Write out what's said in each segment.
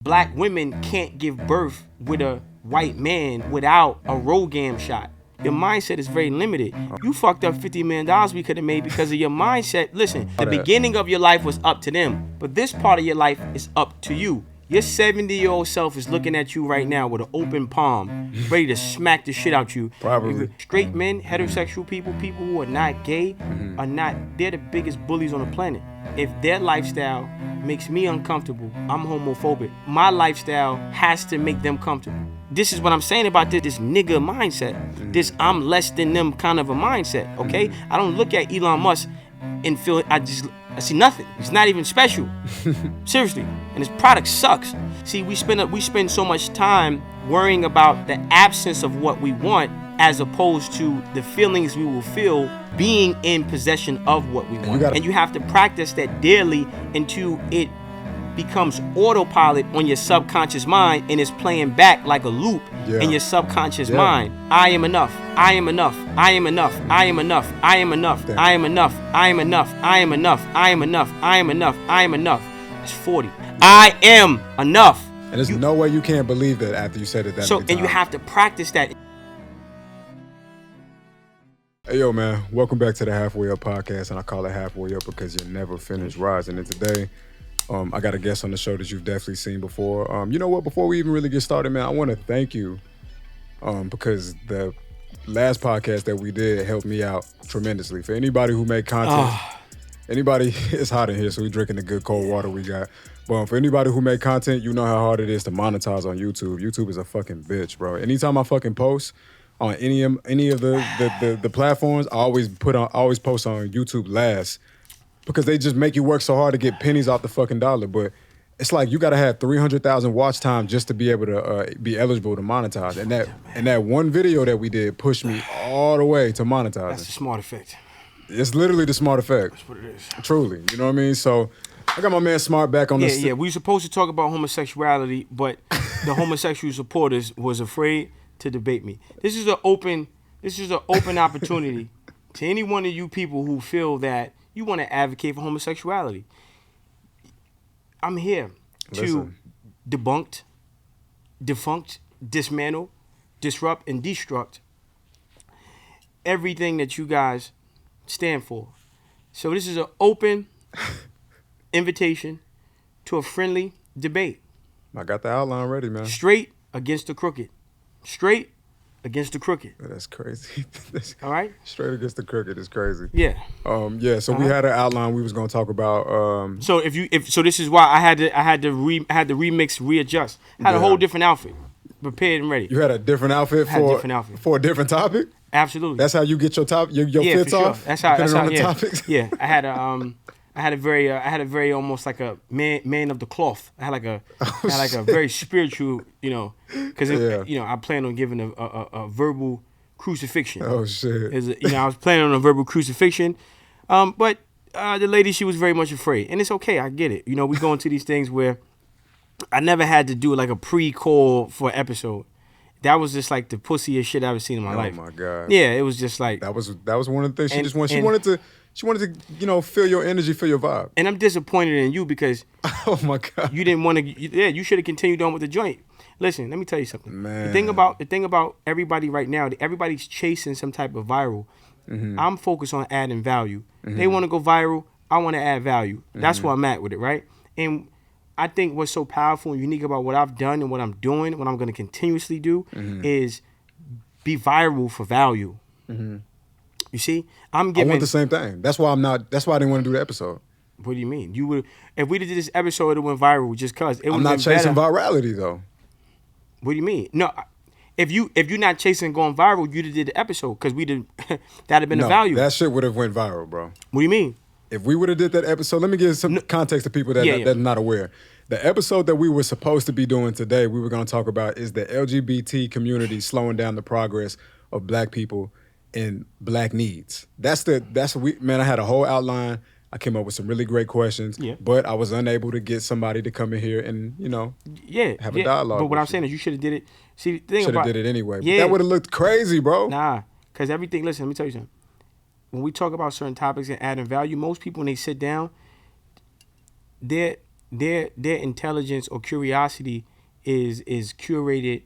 Black women can't give birth with a white man without a ROGAM shot. Your mindset is very limited. You fucked up $50 million we could have made because of your mindset. Listen, the beginning of your life was up to them, but this part of your life is up to you. Your 70-year-old self is looking at you right now with an open palm, ready to smack the shit out you. Probably. Straight men, heterosexual people who are not gay, they're the biggest bullies on the planet. If their lifestyle makes me uncomfortable, I'm homophobic. My lifestyle has to make them comfortable. This is what I'm saying about this nigga mindset. This I'm less than them kind of a mindset, okay? I don't look at Elon Musk and feel, I see nothing. It's not even special. Seriously. And his product sucks. See, we spend so much time worrying about the absence of what we want as opposed to the feelings we will feel being in possession of what we want. And you have to practice that daily until it becomes autopilot on your subconscious mind and it's playing back like a loop in your subconscious mind. I am enough. I am enough. I am enough. I am enough. I am enough. I am enough. I am enough. I am enough. I am enough. I am enough. I am enough. It's 40. I am enough. And there's no way you can't believe that after you said it that many times. And you have to practice that. Hey, yo, man. Welcome back to the Halfway Up podcast. And I call it Halfway Up because you're never finished rising. And today, I got a guest on the show that you've definitely seen before. You know what? Before we even really get started, man, I want to thank you because the last podcast that we did helped me out tremendously. For anybody who made content, it's hot in here, so we're drinking the good cold water we got. But for anybody who made content, you know how hard it is to monetize on YouTube. YouTube is a fucking bitch, bro. Anytime I fucking post on any of the platforms, I always post on YouTube last. Because they just make you work so hard to get pennies off the fucking dollar. But it's like you got to have 300,000 watch time just to be able to be eligible to monetize. And that one video that we did pushed me all the way to monetizing. That's the smart effect. It's literally the smart effect. That's what it is. Truly. You know what I mean? So I got my man Smart back on the Yeah, we were supposed to talk about homosexuality, but the homosexual supporters was afraid to debate me. This is an open opportunity to any one of you people who feel that you want to advocate for homosexuality. I'm here to defunct, dismantle, disrupt, and destruct everything that you guys stand for. So this is an open invitation to a friendly debate. I got the outline ready, man. Straight against the crooked. Straight against the crooked. That's crazy. All right? Straight against the crooked is crazy. Yeah. So we had an outline we was gonna talk about. So so this is why I had to remix, readjust. I had a whole different outfit, prepared and ready. You had a different outfit for a different topic? Absolutely. That's how you get your fits for off. Sure. That's how. Topics? Yeah. I had a very almost like a man of the cloth. I had like a very spiritual, because I plan on giving a verbal crucifixion. Oh shit! I was planning on a verbal crucifixion, but the lady, she was very much afraid, and it's okay. I get it. We go into these things where I never had to do like a pre-call for an episode. That was just like the pussiest shit I've ever seen in my life. Oh my god! Yeah, it was just like that was one of the things she wanted to feel your energy, feel your vibe. And I'm disappointed in you because oh my god, you didn't want to. You should have continued on with the joint. Listen, let me tell you something. Man. The thing about everybody right now, everybody's chasing some type of viral. Mm-hmm. I'm focused on adding value. Mm-hmm. They want to go viral. I want to add value. Mm-hmm. That's where I'm at with it, right? And I think what's so powerful and unique about what I've done and what I'm doing, what I'm going to continuously do, is be viral for value. Mm-hmm. You see, I want the same thing. That's why I didn't want to do the episode. What do you mean? You would, if we did this episode, it went viral just cause. I'm not chasing virality though. What do you mean? No, if you're not chasing going viral, you'd have did the episode because that'd have been the value. That shit would have went viral, bro. What do you mean? If we would have did that episode, let me give some context to people that are not aware. The episode that we were supposed to be doing today, we were going to talk about is the LGBT community slowing down the progress of black people and black needs. I had a whole outline. I came up with some really great questions, but I was unable to get somebody to come in here and, have a dialogue. But what I'm saying is you should have did it. See, the thing should have did it anyway. But that would have looked crazy, bro. Nah, because everything, listen, let me tell you something. When we talk about certain topics and adding value, most people, when they sit down, their intelligence or curiosity is curated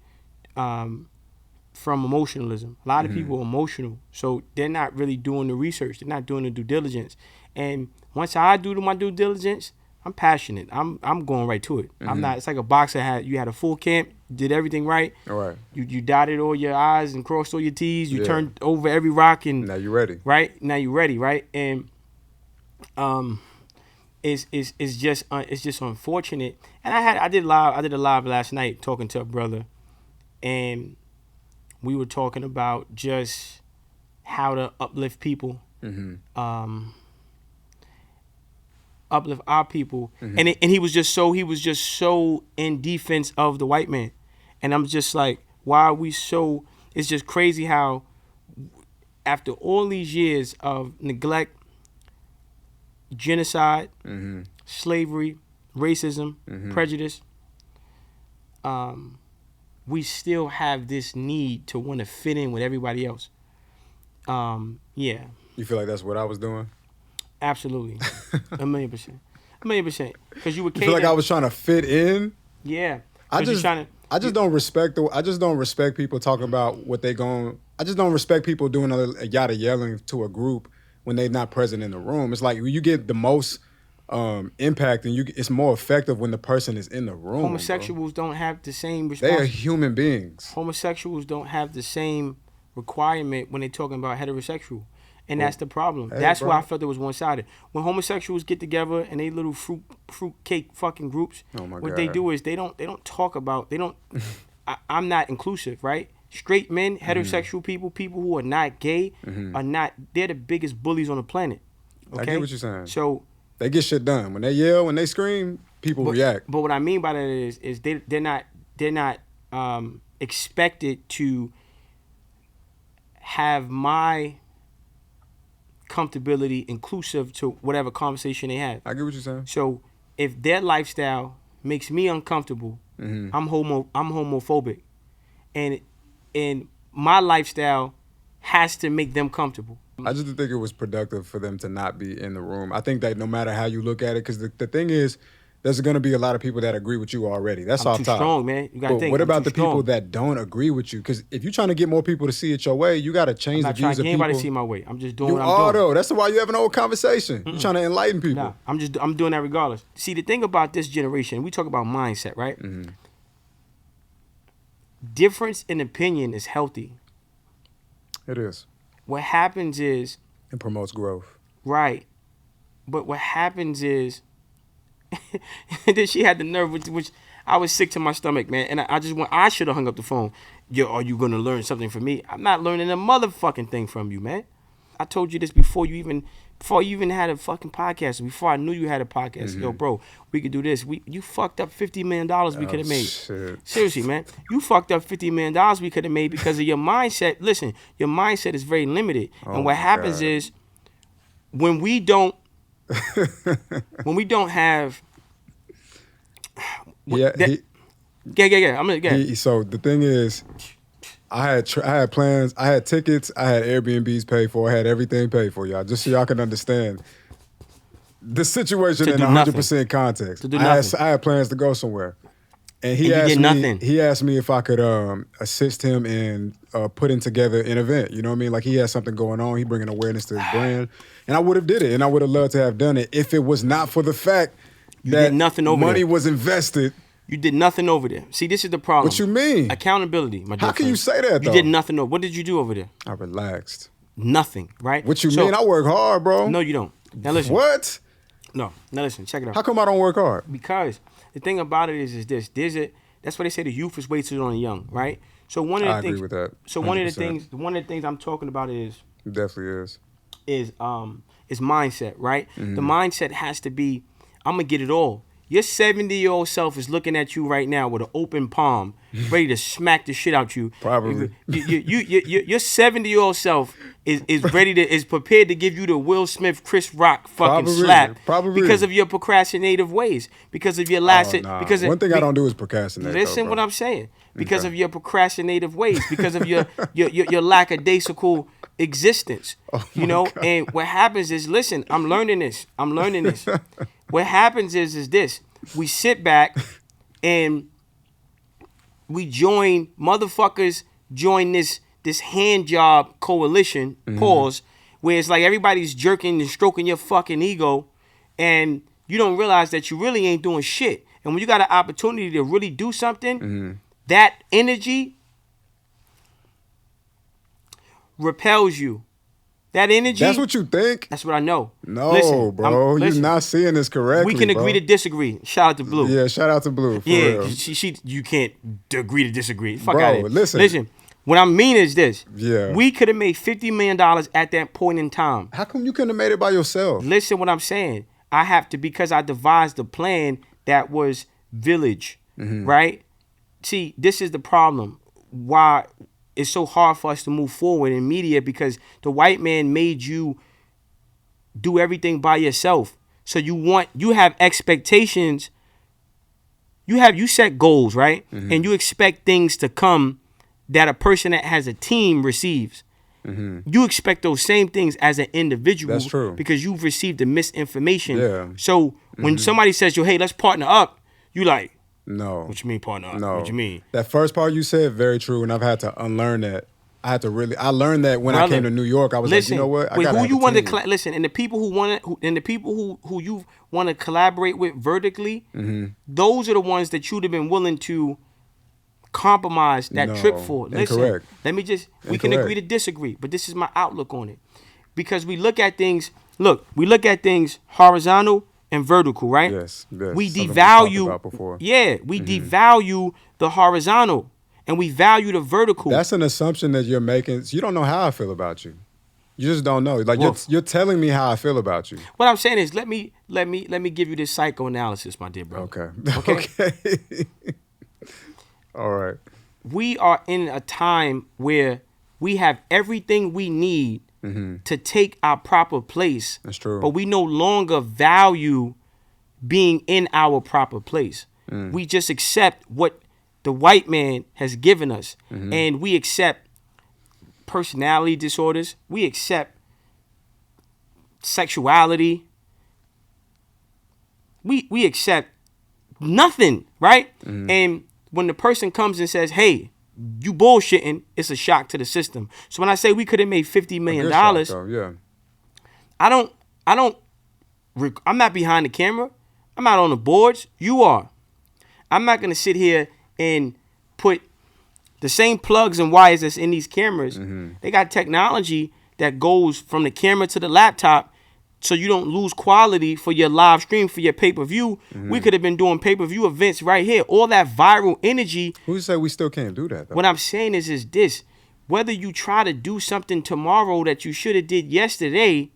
from emotionalism. A lot of people are emotional, so they're not really doing the research. They're not doing the due diligence. And once I do my due diligence, I'm passionate. I'm going right to it. I'm not. It's like a boxer had a full camp, did everything right. All right. You dotted all your I's and crossed all your T's. You turned over every rock and now you're ready. Right now you're ready. Right and it's just unfortunate. And I did a live last night talking to a brother, and we were talking about just how to uplift people, uplift our people, and he was just so in defense of the white man, and I'm just like, why are we so? It's just crazy how after all these years of neglect, genocide, slavery, racism, prejudice, we still have this need to want to fit in with everybody else. Yeah. You feel like that's what I was doing? Absolutely. 1,000,000%. 1,000,000%. Because you were You feel like I was trying to fit in? Yeah. I just don't respect people talking about what they going. I just don't respect people doing a yada yelling to a group when they're not present in the room. It's like you get the most impact, and it's more effective when the person is in the room. Homosexuals don't have the same response. They are human beings. Homosexuals don't have the same requirement when they're talking about heterosexual. And that's the problem. That's why I felt it was one-sided. When homosexuals get together and they little fruit cake fucking groups, what they do is they don't talk about, I'm not inclusive, right? Straight men, heterosexual people who are not gay they're the biggest bullies on the planet. Okay? I get what you're saying. So they get shit done. When they yell, when they scream, people react. But what I mean by that is they're not expected to have my comfortability inclusive to whatever conversation they have. I get what you're saying. So if their lifestyle makes me uncomfortable, I'm homophobic, and my lifestyle has to make them comfortable. I just didn't think it was productive for them to not be in the room. I think that no matter how you look at it, because the thing is, there's going to be a lot of people that agree with you already. That's off top. I'm too strong, man. You gotta but think. What about the people that don't agree with you? Because if you're trying to get more people to see it your way, you got to change the views of people. I'm not trying to get anybody to see my way. I'm just doing what I'm doing. You are, though. That's why you have an old conversation. You're trying to enlighten people. Nah, I'm doing that regardless. See, the thing about this generation, we talk about mindset, right? Difference in opinion is healthy. It is. What happens is... It promotes growth. Right. But what happens is... and then she had the nerve, which I was sick to my stomach, man. And I should have hung up the phone. Yo, are you going to learn something from me? I'm not learning a motherfucking thing from you, man. I told you this before you even had a fucking podcast. Before I knew you had a podcast. Yo, bro, we could do this. You fucked up $50 million we could have made. Shit. Seriously, man. You fucked up $50 million we could have made because of your mindset. Listen, your mindset is very limited. And what happens is when we don't have So the thing is, I had plans, I had tickets, I had Airbnbs paid for, I had everything paid for, y'all, just so y'all can understand the situation in 100% context. I had plans to go somewhere, and he asked me if I could assist him in putting together an event. You know what I mean? Like, he has something going on, he bringing awareness to his brand, and I would have did it, and I would have loved to have done it if it was not for the fact that money was invested. You did nothing over there. See, this is the problem. What you mean? Accountability, my dear How can you say that, though? You did nothing over. What did you do over there? I relaxed. Nothing, right? What you mean? I work hard, bro. No, you don't. Now listen. What? No. Now listen. Check it out. How come I don't work hard? Because the thing about it is this. That's why they say the youth is wasted on the young, right? So one of the things. I agree with that. 100%. So one of the things I'm talking about is. It definitely is mindset, right? The mindset has to be, I'm gonna get it all. Your 70-year-old self is looking at you right now with an open palm, ready to smack the shit out you. Probably. Your 70-year-old self is prepared to give you the Will Smith, Chris Rock fucking slap. Probably. Because of your procrastinative ways. Because of your one thing I don't do is procrastinate. Listen what I'm saying. Because of your procrastinative ways. Because of your lackadaisical existence. You know, and what happens is, listen, I'm learning this. What happens is this. we sit back and we join this hand job coalition, pause, where it's like everybody's jerking and stroking your fucking ego, and you don't realize that you really ain't doing shit. And when you got an opportunity to really do something, that energy repels you. That energy. That's what you think? That's what I know. No, listen, bro. You're not seeing this correctly. We can agree to disagree. Shout out to Blue. Yeah, shout out to Blue. For real. You can't agree to disagree. Fuck bro, out of here. Listen. What I mean is this. Yeah. We could have made $50 million at that point in time. How come you couldn't have made it by yourself? Listen what I'm saying. I have to, because I devised a plan that was village, right? See, this is the problem. Why it's so hard for us to move forward in media, because the white man made you do everything by yourself. So you have expectations. You set goals, right? And you expect things to come that a person that has a team receives. You expect those same things as an individual. That's true. Because you've received the misinformation. Yeah. So when somebody says, "Yo, hey, let's partner up," you like, no. What you mean partner up? No. What you mean? That first part you said, very true, and I've had to unlearn that. I learned that when I came to New York. I was like, you know what? I gotta who have you a want team. to listen, and the people who you want to collaborate with vertically, those are the ones that you'd have been willing to compromise that trip for. Listen, incorrect. We can agree to disagree, but this is my outlook on it. Because we look at things horizontal and vertical, right? Yes. We Something devalue, we talked about before. we devalue the horizontal and we value the vertical. That's an assumption that you're making. You don't know how I feel about you. You just don't know. Like Wolf. you're telling me how I feel about you. What I'm saying is, let me give you this psychoanalysis, my dear brother. Okay. All right. We are in a time where we have everything we need to take our proper place. That's true. But we no longer value being in our proper place. We just accept what the white man has given us. And we accept personality disorders. We accept sexuality. We accept nothing, right? And when the person comes and says, "Hey, you bullshitting," it's a shock to the system. So when I say we could have made $50 million, I'm not behind the camera. I'm not on the boards. You are. I'm not gonna sit here and put the same plugs and wires that's in these cameras. They got technology that goes from the camera to the laptop, so you don't lose quality for your live stream, for your pay-per-view. We could have been doing pay-per-view events right here. All that viral energy. Who say we still can't do that, though? What I'm saying is this. Whether you try to do something tomorrow that you should have did yesterday,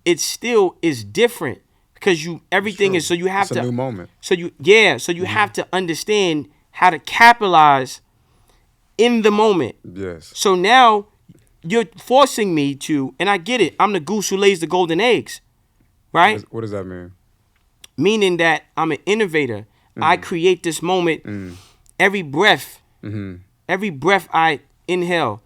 it still is different. Because everything is, so you have it's a new moment. So you have to understand how to capitalize in the moment. Yes. So now you're forcing me to, and I get it, I'm the goose who lays the golden eggs, right? What does that mean? Meaning that I'm an innovator. I create this moment. Every breath I inhale,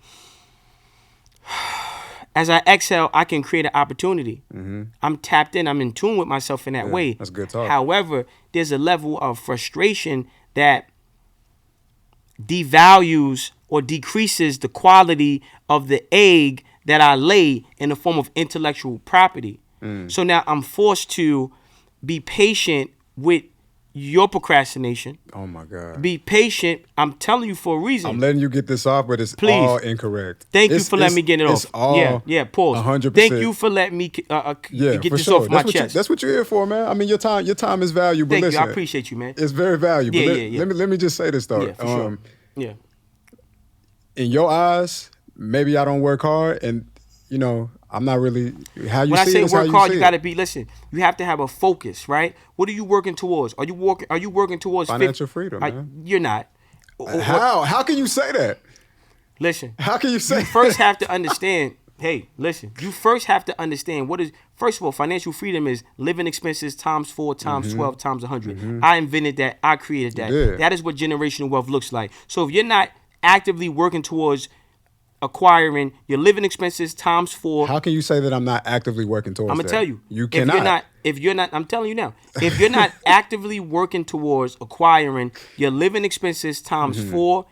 as I exhale, I can create an opportunity. I'm tapped in. I'm in tune with myself in that way. That's good talk. However, there's a level of frustration that devalues or decreases the quality of the egg that I lay in the form of intellectual property. So now I'm forced to be patient with your procrastination. Oh my God. Be patient. I'm telling you for a reason. I'm letting you get this off, but it's all incorrect. Thank you for letting me get it off. It's all pause. 100%. Thank you for letting me get this off my chest. That's what you're here for, man. I mean, your time is valuable. Thank Listen, you. I appreciate you, man. It's very valuable. Yeah. Let me just say this though. Yeah, for sure. Yeah. In your eyes, maybe I don't work hard, and I'm not really how you see it. When I say work hard, you gotta be you have to have a focus, right? What are you working towards? Are you working towards financial freedom, man? You're not. How can you say that? Listen. How can you say you first have to understand, hey, listen, you first have to understand first of all, financial freedom is living expenses times 4 times 12 times 100. I invented that. I created that. That is what generational wealth looks like. So if you're not actively working towards acquiring your living expenses times 4. How can you say that I'm not actively working towards that? I'm gonna tell you. You cannot. If you're not, I'm telling you now. If you're not actively working towards acquiring your living expenses times 4,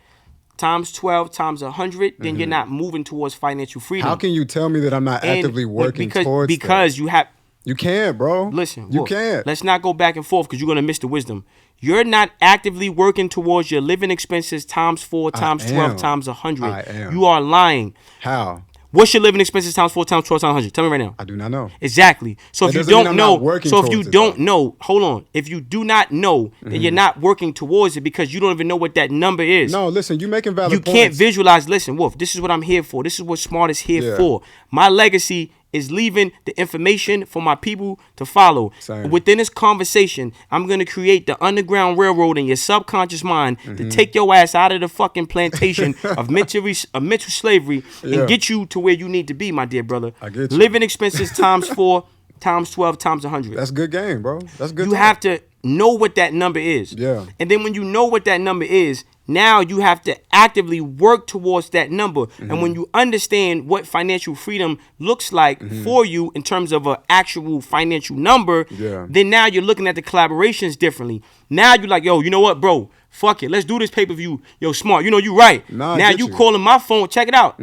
times 12, times 100, then you're not moving towards financial freedom. How can you tell me that I'm not actively working towards that? Because you have. You can't, bro. Listen, you Wolf, can't. Let's not go back and forth because you're gonna miss the wisdom. You're not actively working towards your living expenses times 4, times 12, times 100. I am. You are lying. How? What's your living expenses times 4, times 12, times 100? Tell me right now. I do not know. Exactly. So if you don't know, hold on. If you do not know, then you're not working towards it because you don't even know what that number is. No, listen, you making valid points. You can't visualize. Listen, Wolf, this is what I'm here for. This is what Smart is here for. My legacy is leaving the information for my people to follow. Same. Within this conversation, I'm going to create the underground railroad in your subconscious mind to take your ass out of the fucking plantation of mental slavery and get you to where you need to be, my dear brother. I get you. Living expenses times 4, times 12, times 100. That's good game, bro. That's good. You have to know what that number is. Yeah. And then when you know what that number is, now you have to actively work towards that number. And when you understand what financial freedom looks like for you in terms of an actual financial number, then now you're looking at the collaborations differently. Now you're like, yo, you know what, bro? Fuck it. Let's do this pay-per-view. Yo, Smart. You know, you right. Now you calling my phone. Check it out.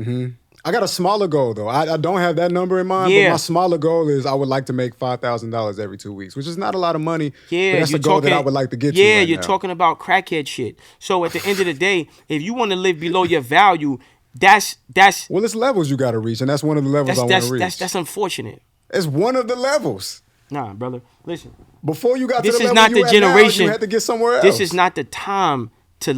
I got a smaller goal, though. I don't have that number in mind, but my smaller goal is I would like to make $5,000 every 2 weeks, which is not a lot of money, but that's a goal that I would like to get to right you're now. Talking about crackhead shit. So at the end of the day, if you want to live below your value, that's... Well, it's levels you got to reach, and that's one of the levels I want to reach. That's unfortunate. It's one of the levels. Nah, brother. Listen. Before you got to the level not you the generation. Now, you had to get somewhere else. This is not the time to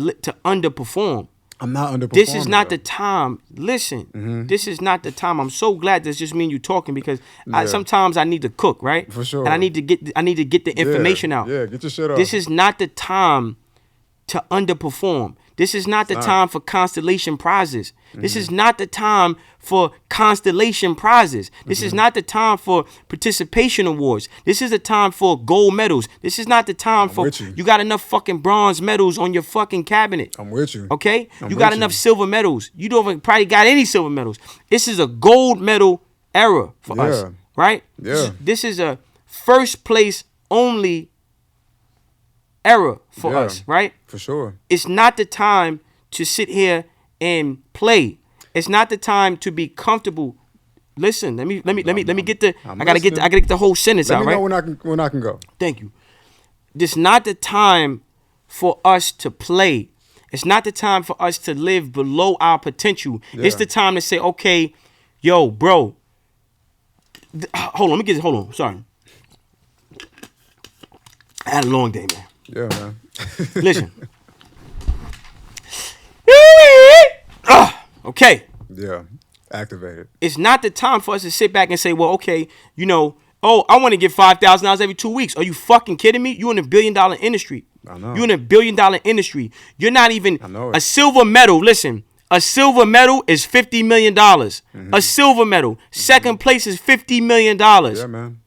underperform. I'm not underperforming. This is not the time. Listen, this is not the time. I'm so glad that's just me and you talking because sometimes I need to cook, right? For sure. And I need to get the information out. Yeah, get your shit out. This is not the time to underperform. This is not the time for constellation prizes. This is not the time for constellation prizes. This is not the time for participation awards. This is the time for gold medals. This is not the time for you got enough fucking bronze medals on your fucking cabinet. I'm with you. Okay? You got enough silver medals. You don't probably got any silver medals. This is a gold medal era for us, right? Yeah. This is a first place only era for us, right? For sure. It's not the time to sit here and play. It's not the time to be comfortable. Listen, let me get the I gotta get the whole sentence out, right? Let me know when I can go. Thank you. This not the time for us to play. It's not the time for us to live below our potential. Yeah. It's the time to say, okay, yo, bro. Hold on. Sorry. I had a long day, man. Yeah, man. Listen. Okay. Yeah. Activated. It's not the time for us to sit back and say, well, okay, you know, I want to get $5,000 every 2 weeks. Are you fucking kidding me? You in $1 billion industry. I know. You in $1 billion industry. You're not even a silver medal. Listen, a silver medal is $50 million. A silver medal. Second place is $50 million. Yeah, man.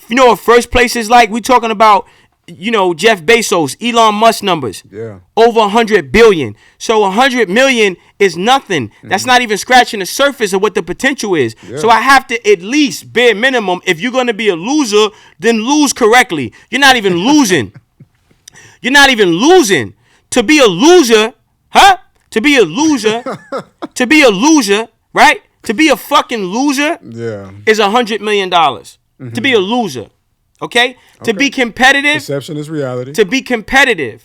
You know what first place is like? We talking about, you know, Jeff Bezos, Elon Musk numbers. Yeah. Over 100 billion. So 100 million is nothing. That's not even scratching the surface of what the potential is. Yeah. So I have to at least, bare minimum, if you're going to be a loser, then lose correctly. You're not even losing. You're not even losing. To be a loser, To be a loser, right? To be a fucking loser is $100 million. To be a loser. Okay? To be competitive. Perception is reality. To be competitive.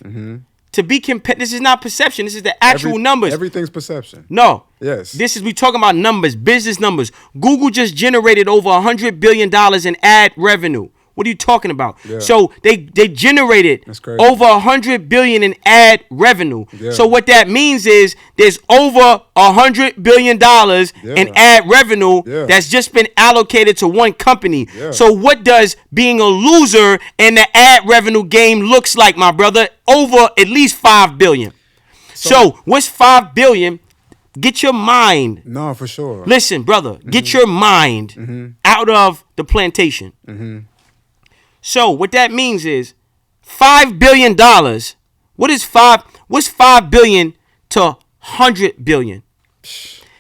To be this is not perception. This is the actual numbers. Everything's perception. No. Yes. We talking about numbers, business numbers. Google just generated over $100 billion in ad revenue. What are you talking about? Yeah. So they generated over $100 billion in ad revenue. Yeah. So what that means is there's over $100 billion in ad revenue that's just been allocated to one company. Yeah. So what does being a loser in the ad revenue game looks like, my brother? Over at least $5 billion. So what's $5 billion? Get your mind. No, for sure. Listen, brother, get your mind out of the plantation. So what that means is $5 billion. What's $5 billion to $100 billion?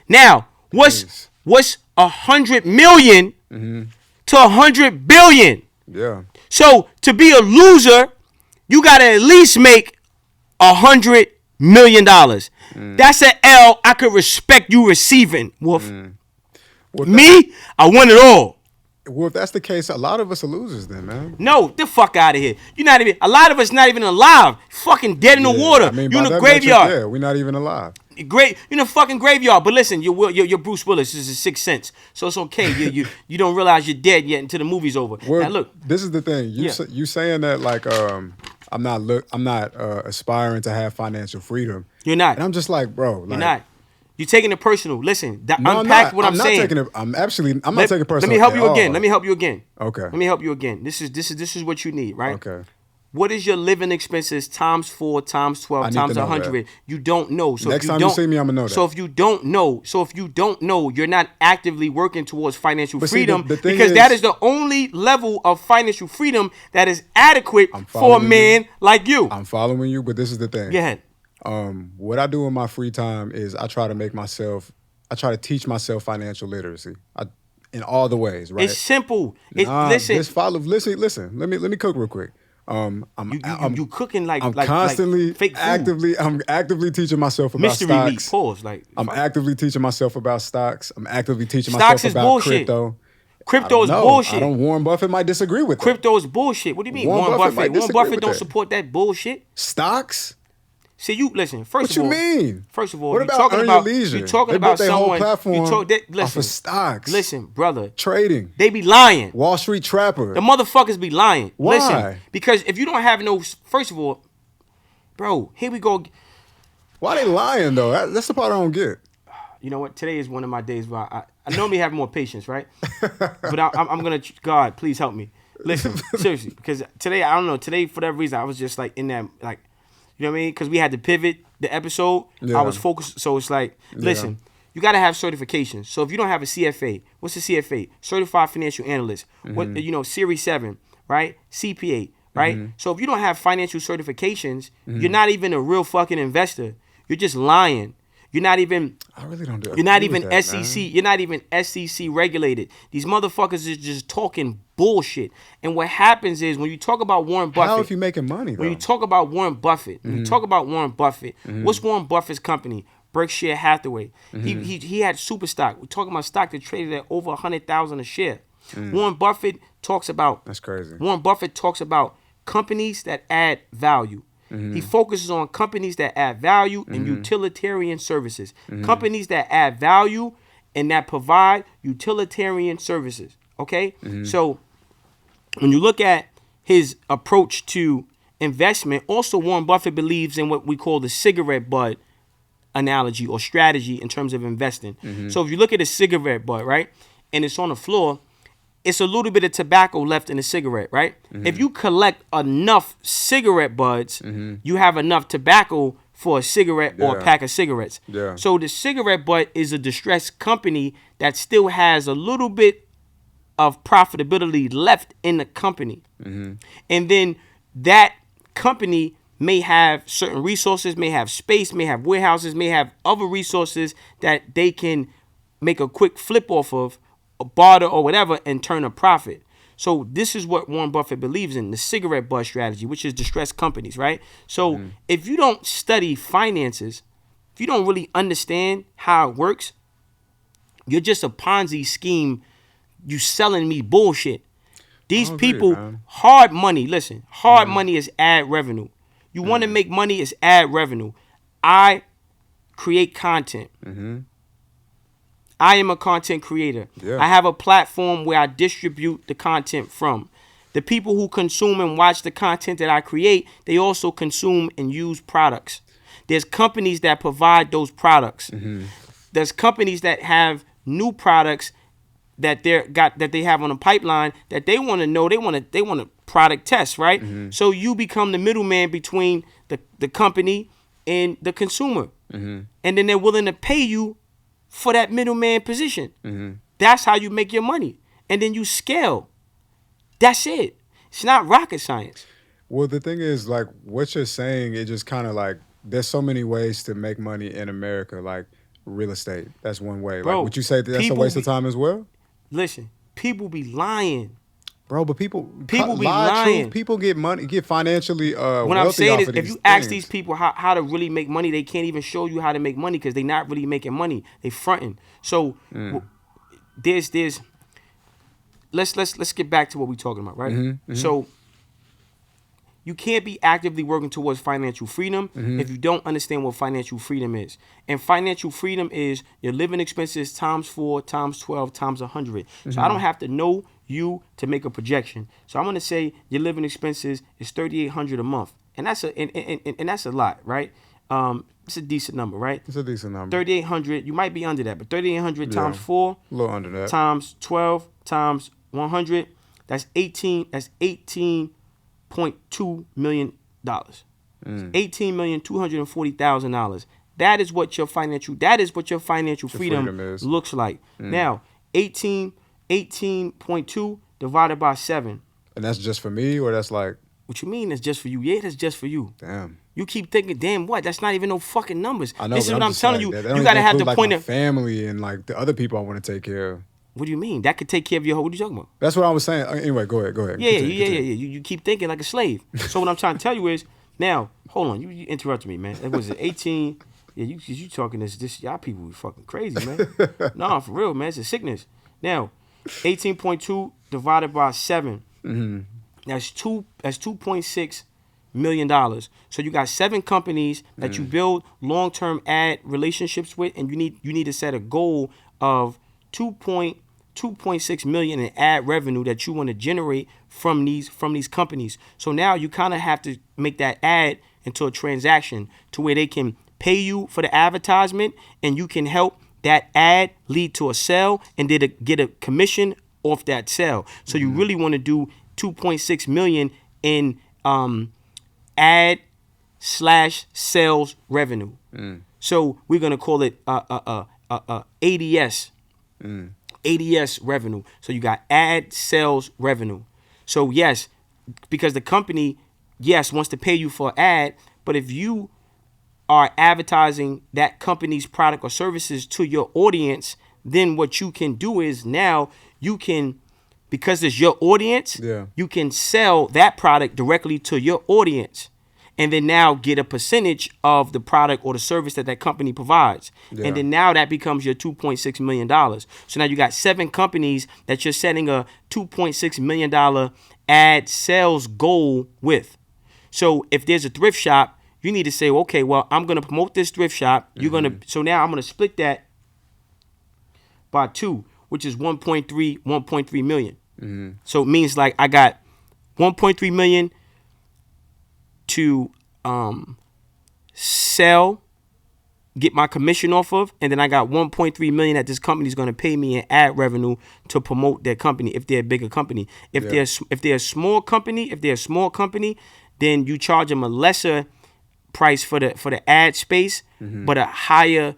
Now, Peace. what's 100 million to 100 billion? Yeah. So to be a loser, you gotta at least make $100 million. That's an L I could respect you receiving, Wolf. Well, Me, I want it all. Well, if that's the case, a lot of us are losers then, man. No, the fuck out of here. You're not even. A lot of us not even alive. Fucking dead in the water. I mean, You in by the that graveyard. metric, yeah, we're not even alive. Great, you're in the fucking graveyard. But listen, you're Bruce Willis. This is Sixth Sense, so it's okay. You don't realize you're dead yet until the movie's over. Well, now look, this is the thing. You Yeah. you saying that like I'm not aspiring to have financial freedom. You're not. And I'm just like, bro, like, You're not. You're taking it personal. Listen, No, unpack I'm not. what I'm saying. I'm not taking it personal. Let me help at you again. all. Let me help you again. Okay. Let me help you again. This is what you need, right? Okay. What is your living expenses times 4 times 12 I need times to know 100? You don't know. So Next if time you you don't, see me, I'ma know that. So if you don't know, you're not actively working towards financial But see, freedom the thing because is- that is the only level of financial freedom that is adequate for a following man like you. I'm following you, but this is the thing. Go ahead. What I do in my free time is I try to teach myself financial literacy. In all the ways, right? It's simple. Listen. Listen. Listen. Let me cook real quick. You cooking like I'm like constantly fake food. I'm actively teaching myself about Mystery stocks. meat. Pause. Like I'm actively teaching myself about stocks. I'm actively teaching Stocks myself is about bullshit. crypto. Crypto is No, bullshit. Warren Buffett might disagree with that. Crypto is bullshit. What do you mean, Warren Warren Buffett Buffett? might Warren disagree Buffett with don't that. support that bullshit. Stocks? See, you listen. First What of all, you mean? First of all, What you're about talking Earn about Your Leisure? you're talking They about built their whole someone. platform Listen, off of stocks. Listen, brother. Trading. They be lying. Wall Street Trapper. The motherfuckers be lying. Why? Listen, because if you don't have no, first of all, bro, here we go. Why they lying though? That's the part I don't get. You know what? Today is one of my days where I normally have more patience, right? But I'm gonna. God, please help me. Listen, seriously, because today I don't know. Today for that reason I was just like in that like, you know what I mean? Because we had to pivot the episode. Yeah. I was focused, so it's like, listen, you gotta have certifications. So if you don't have a CFA, what's a CFA? Certified Financial Analyst. What Series 7, right? CPA, right? So if you don't have financial certifications, you're not even a real fucking investor. You're just lying. You're not even. I really don't do. You're not even that, SEC. man. You're not even SEC regulated. These motherfuckers is just talking bullshit. And what happens is when you talk about Warren Buffett. How if you making money though? When you talk about Warren Buffett, what's Warren Buffett's company? Berkshire Hathaway. He had super stock. We're talking about stock that traded at over 100,000 a share. Warren Buffett talks about. That's crazy. Warren Buffett talks about companies that add value. He focuses on companies that add value and utilitarian services. Companies that add value and that provide utilitarian services. Okay? So when you look at his approach to investment, also Warren Buffett believes in what we call the cigarette butt analogy or strategy in terms of investing. So if you look at a cigarette butt, right, and it's on the floor, it's a little bit of tobacco left in the cigarette, right? If you collect enough cigarette butts, you have enough tobacco for a cigarette or a pack of cigarettes. Yeah. So the cigarette butt is a distressed company that still has a little bit of profitability left in the company. And then that company may have certain resources, may have space, may have warehouses, may have other resources that they can make a quick flip off of, a barter or whatever, and turn a profit. So this is what Warren Buffett believes in, the cigarette butt strategy, which is distressed companies, right? So if you don't study finances, if you don't really understand how it works, you're just a Ponzi scheme. You selling me bullshit. These people, man. hard money, listen, hard money is ad revenue. You want to make money is ad revenue. I create content. I am a content creator. Yeah. I have a platform where I distribute the content from. The people who consume and watch the content that I create, they also consume and use products. There's companies that provide those products. There's companies that have new products that they have on a pipeline that they want to know. They want to product test, right? So you become the middleman between the company and the consumer, and then they're willing to pay you for that middleman position. That's how you make your money, and then you scale. That's it. It's not rocket science. Well, the thing is, like, what you're saying, it just kind of like, there's so many ways to make money in America. Like, real estate. That's one way. Bro, like, would you say that's a people waste be- of time as well? Listen, people be lying. Bro, but people be lie, lying. Truth. People get money, get financially What I'm wealthy saying off is, of if these you ask things. these people how to really make money, they can't even show you how to make money because they're not really making money. They fronting. So there's let's get back to what we're talking about, right? So you can't be actively working towards financial freedom if you don't understand what financial freedom is. And financial freedom is your living expenses times 4 times 12 times 100. So I don't have to know you to make a projection. So I'm gonna say your living expenses is $3,800 a month, and that's a lot, right? It's a decent number, right? It's a decent number. 3,800. You might be under that, but 3,800 times 4, a little under that, times 12 times 100. That's 18. That's $18.2 million. $18,240,000. That is what your financial freedom looks like. Now, 18.2 divided by 7. And that's just for me, or that's like. What you mean? That's just for you? Yeah, that's just for you. Damn. You keep thinking, damn, what? That's not even no fucking numbers. I know. This is what I'm telling you. That You gotta have the like point my of family and like the other people I want to take care of. What do you mean? That could take care of your whole. What are you talking about? That's what I was saying. Anyway, go ahead. Yeah. You keep thinking like a slave. So what I'm trying to tell you is, now, hold on. You interrupted me, man. It was 18. Yeah, you talking this. Y'all people be fucking crazy, man. No, for real, man. It's a sickness. Now, 18.2 divided by 7. That's $2.6 million. So you got 7 companies that you build long-term ad relationships with, and you need to set a goal of 2.6 million in ad revenue that you want to generate from these companies. So now you kind of have to make that ad into a transaction to where they can pay you for the advertisement, and you can help that ad lead to a sale and get a commission off that sale. So you really want to do 2.6 million in ad/sales revenue. So we're gonna call it ADS. ADS revenue. So you got ad sales revenue. So yes, because the company, wants to pay you for an ad, but if you are advertising that company's product or services to your audience, then what you can do is now you can, because it's your audience, you can sell that product directly to your audience, and then now get a percentage of the product or the service that company provides. And then now that becomes your $2.6 million. So now you got 7 companies that you're setting a $2.6 million ad sales goal with. So if there's a thrift shop, you need to say, okay, well, I'm going to promote this thrift shop. So now I'm going to split that by 2, which is 1.3 million. So it means like I got 1.3 million to sell, get my commission off of, and then I got 1.3 million that this company is going to pay me in ad revenue to promote their company if they're a bigger company. If they're a small company, then you charge them a lesser price for the ad space, but a higher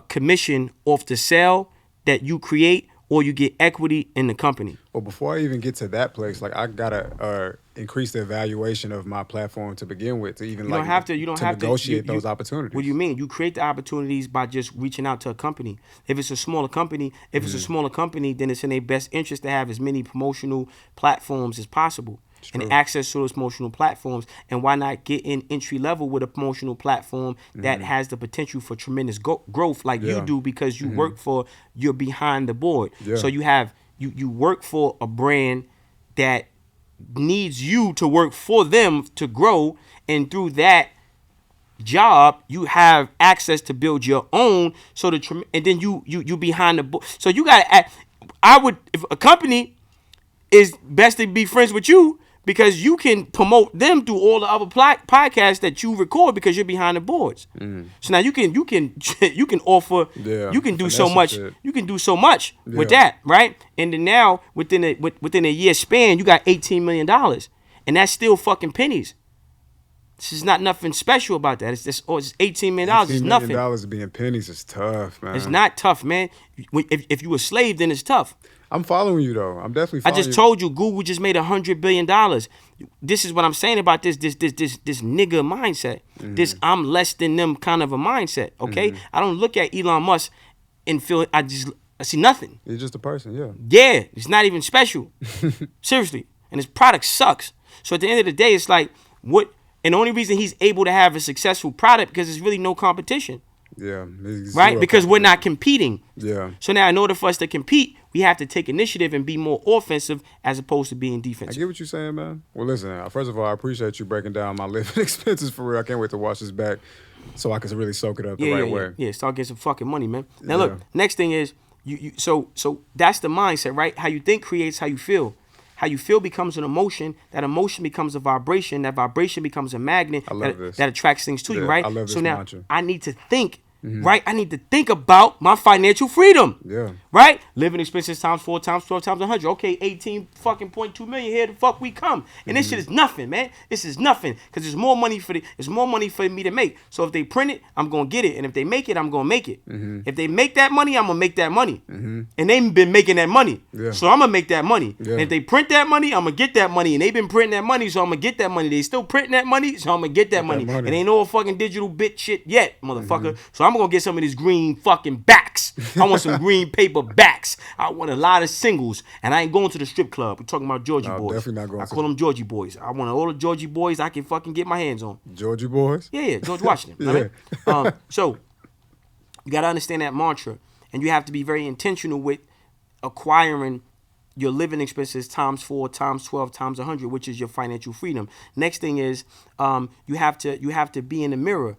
commission off the sale that you create, or you get equity in the company. Well, before I even get to that place, like I gotta increase the evaluation of my platform to begin with, to even you don't have to negotiate those opportunities. What do you mean? You create the opportunities by just reaching out to a company. If it's a smaller company, then it's in their best interest to have as many promotional platforms as possible. And access to those promotional platforms. And why not get in entry level with a promotional platform that has the potential for tremendous growth like you do, because you you're behind the board. So you work for a brand that needs you to work for them to grow, and through that job you have access to build your own, and then you behind the board. So you gotta if a company is best to be friends with you, because you can promote them through all the other podcasts that you record because you're behind the boards. So now you can offer, you can do so much. You can do so much with that, right? And then now within a year span, you got $18 million, and that's still fucking pennies. This is not nothing special about that. It's just, it's $18 million. It's nothing. $18 million being pennies is tough, man. It's not tough, man. If you a slave, then it's tough. I'm following you though. I'm definitely following you. I just told you, Google just made $100 billion. This is what I'm saying about this nigga mindset. This I'm less than them kind of a mindset. Okay, I don't look at Elon Musk and feel I see nothing. He's just a person, yeah. Yeah, it's not even special. Seriously, and his product sucks. So at the end of the day, it's like what. And the only reason he's able to have a successful product because there's really no competition. Yeah. Right? Because we're not competing. Yeah. So now in order for us to compete, we have to take initiative and be more offensive as opposed to being defensive. I get what you're saying, man. Well, listen, first of all, I appreciate you breaking down my living expenses for real. I can't wait to watch this back so I can really soak it up the right way. Yeah, start getting some fucking money, man. Now look, next thing is, so that's the mindset, right? How you think creates how you feel. How you feel becomes an emotion. That emotion becomes a vibration. That vibration becomes a magnet that attracts things to you, right? I love this so now mantra. I need to think, right? I need to think about my financial freedom. Yeah. Right? Living expenses times 4 times 12 times 100. Okay, 18.2 million. Here the fuck we come. And this shit is nothing, man. This is nothing because there's more money for me to make. So if they print it, I'm gonna get it, and if they make it, I'm gonna make it. If they make that money, I'm gonna make that money. And they've been making that money, so I'm gonna make that money. And if they print that money, I'm gonna get that money, and they've been printing that money, so I'm gonna get that money. They still printing that money, so I'm gonna get that money. And ain't no fucking digital bit shit yet, motherfucker. So I'm gonna get some of these green fucking backs. I want some green paper backs. I want a lot of singles, and I ain't going to the strip club. We're talking about Georgie boys. Definitely not going. I call them Georgie boys. I want all the Georgie boys I can fucking get my hands on. Georgie boys? Yeah, George Washington. Right? So you got to understand that mantra, and you have to be very intentional with acquiring your living expenses times 4 times 12 times 100, which is your financial freedom. Next thing is you have to be in the mirror.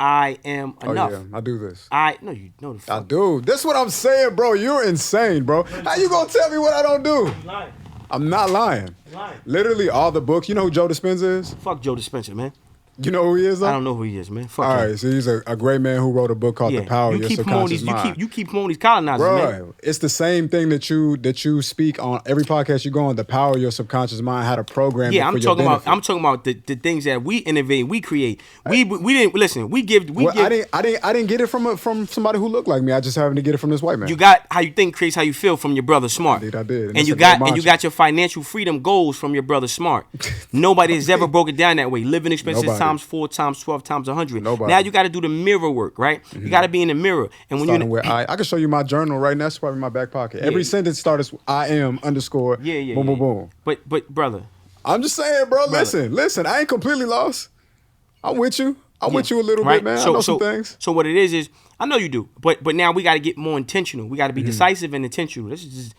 I am enough. Oh, yeah. I do this. No, you know the fuck. I do. That's what I'm saying, bro. You're insane, bro. How you gonna tell me what I don't do? You're lying. I'm not lying. You're lying. Literally all the books. You know who Joe Dispenza is? Fuck Joe Dispenza, man. You know who he is, though? I don't know who he is, man. Fuck all him. right, so he's a great man who wrote a book called The Power of Your Subconscious Mind. You keep promoting these colonizers, Bro, man. it's the same thing that you speak on every podcast you go on. The power of your subconscious mind, how to program. Yeah, it for I'm talking about the things that we innovate, we create. We didn't listen. I didn't get it from somebody who looked like me. I just happened to get it from this white man. You got how you think creates how you feel from your brother Smart. Indeed, I did. And you got your financial freedom goals from your brother Smart. Nobody has ever broken it down that way. Living expenses times 4 times 12 times 100. Nobody. Now you got to do the mirror work, right? You got to be in the mirror. And when starting with I can show you my journal right now. It's probably in my back pocket. Every sentence starts with I am _ boom, boom. But brother, I'm just saying, bro. Listen. I ain't completely lost. I'm with you. I'm with you a little bit, man. I know some things. So what it is I know you do. But now we got to get more intentional. We got to be decisive and intentional. This is just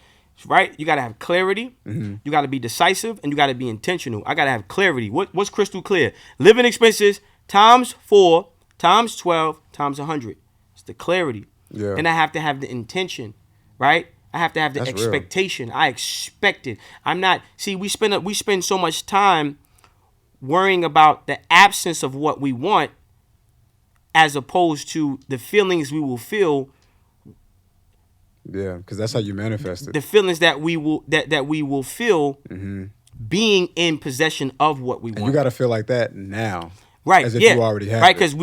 right. You got to have clarity. You got to be decisive, and you got to be intentional. I got to have clarity. What's crystal clear? Living expenses times 4 times 12 times 100. It's the clarity. Yeah. And I have to have the intention, right? I have to have the expectation. Real. I expect it. I'm not. See, we spend so much time worrying about the absence of what we want, as opposed to the feelings we will feel. Yeah, because that's how you manifest it. The feelings that we will feel being in possession of what we want. You got to feel like that now. Right. As if you already have. Right. Because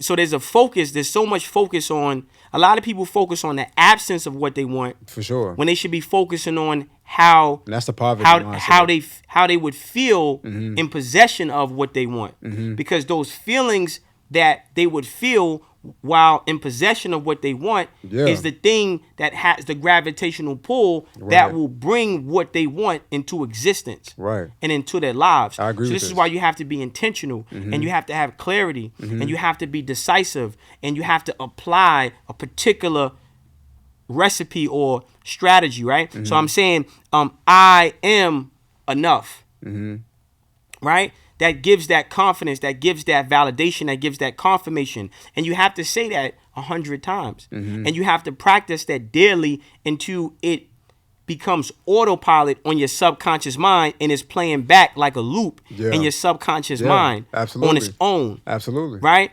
so there's a focus. There's so much focus on. A lot of people focus on the absence of what they want. For sure. When they should be focusing on how. And that's the poverty mindset. How they would feel in possession of what they want. Because those feelings that they would feel while in possession of what they want is the thing that has the gravitational pull that will bring what they want into existence and into their lives. I agree with this is why you have to be intentional and you have to have clarity and you have to be decisive and you have to apply a particular recipe or strategy, right? So I'm saying I am enough, right? That gives that confidence, that gives that validation, that gives that confirmation. And you have to say that 100 times. And you have to practice that daily until it becomes autopilot on your subconscious mind and is playing back like a loop in your subconscious mind on its own. Absolutely. Right?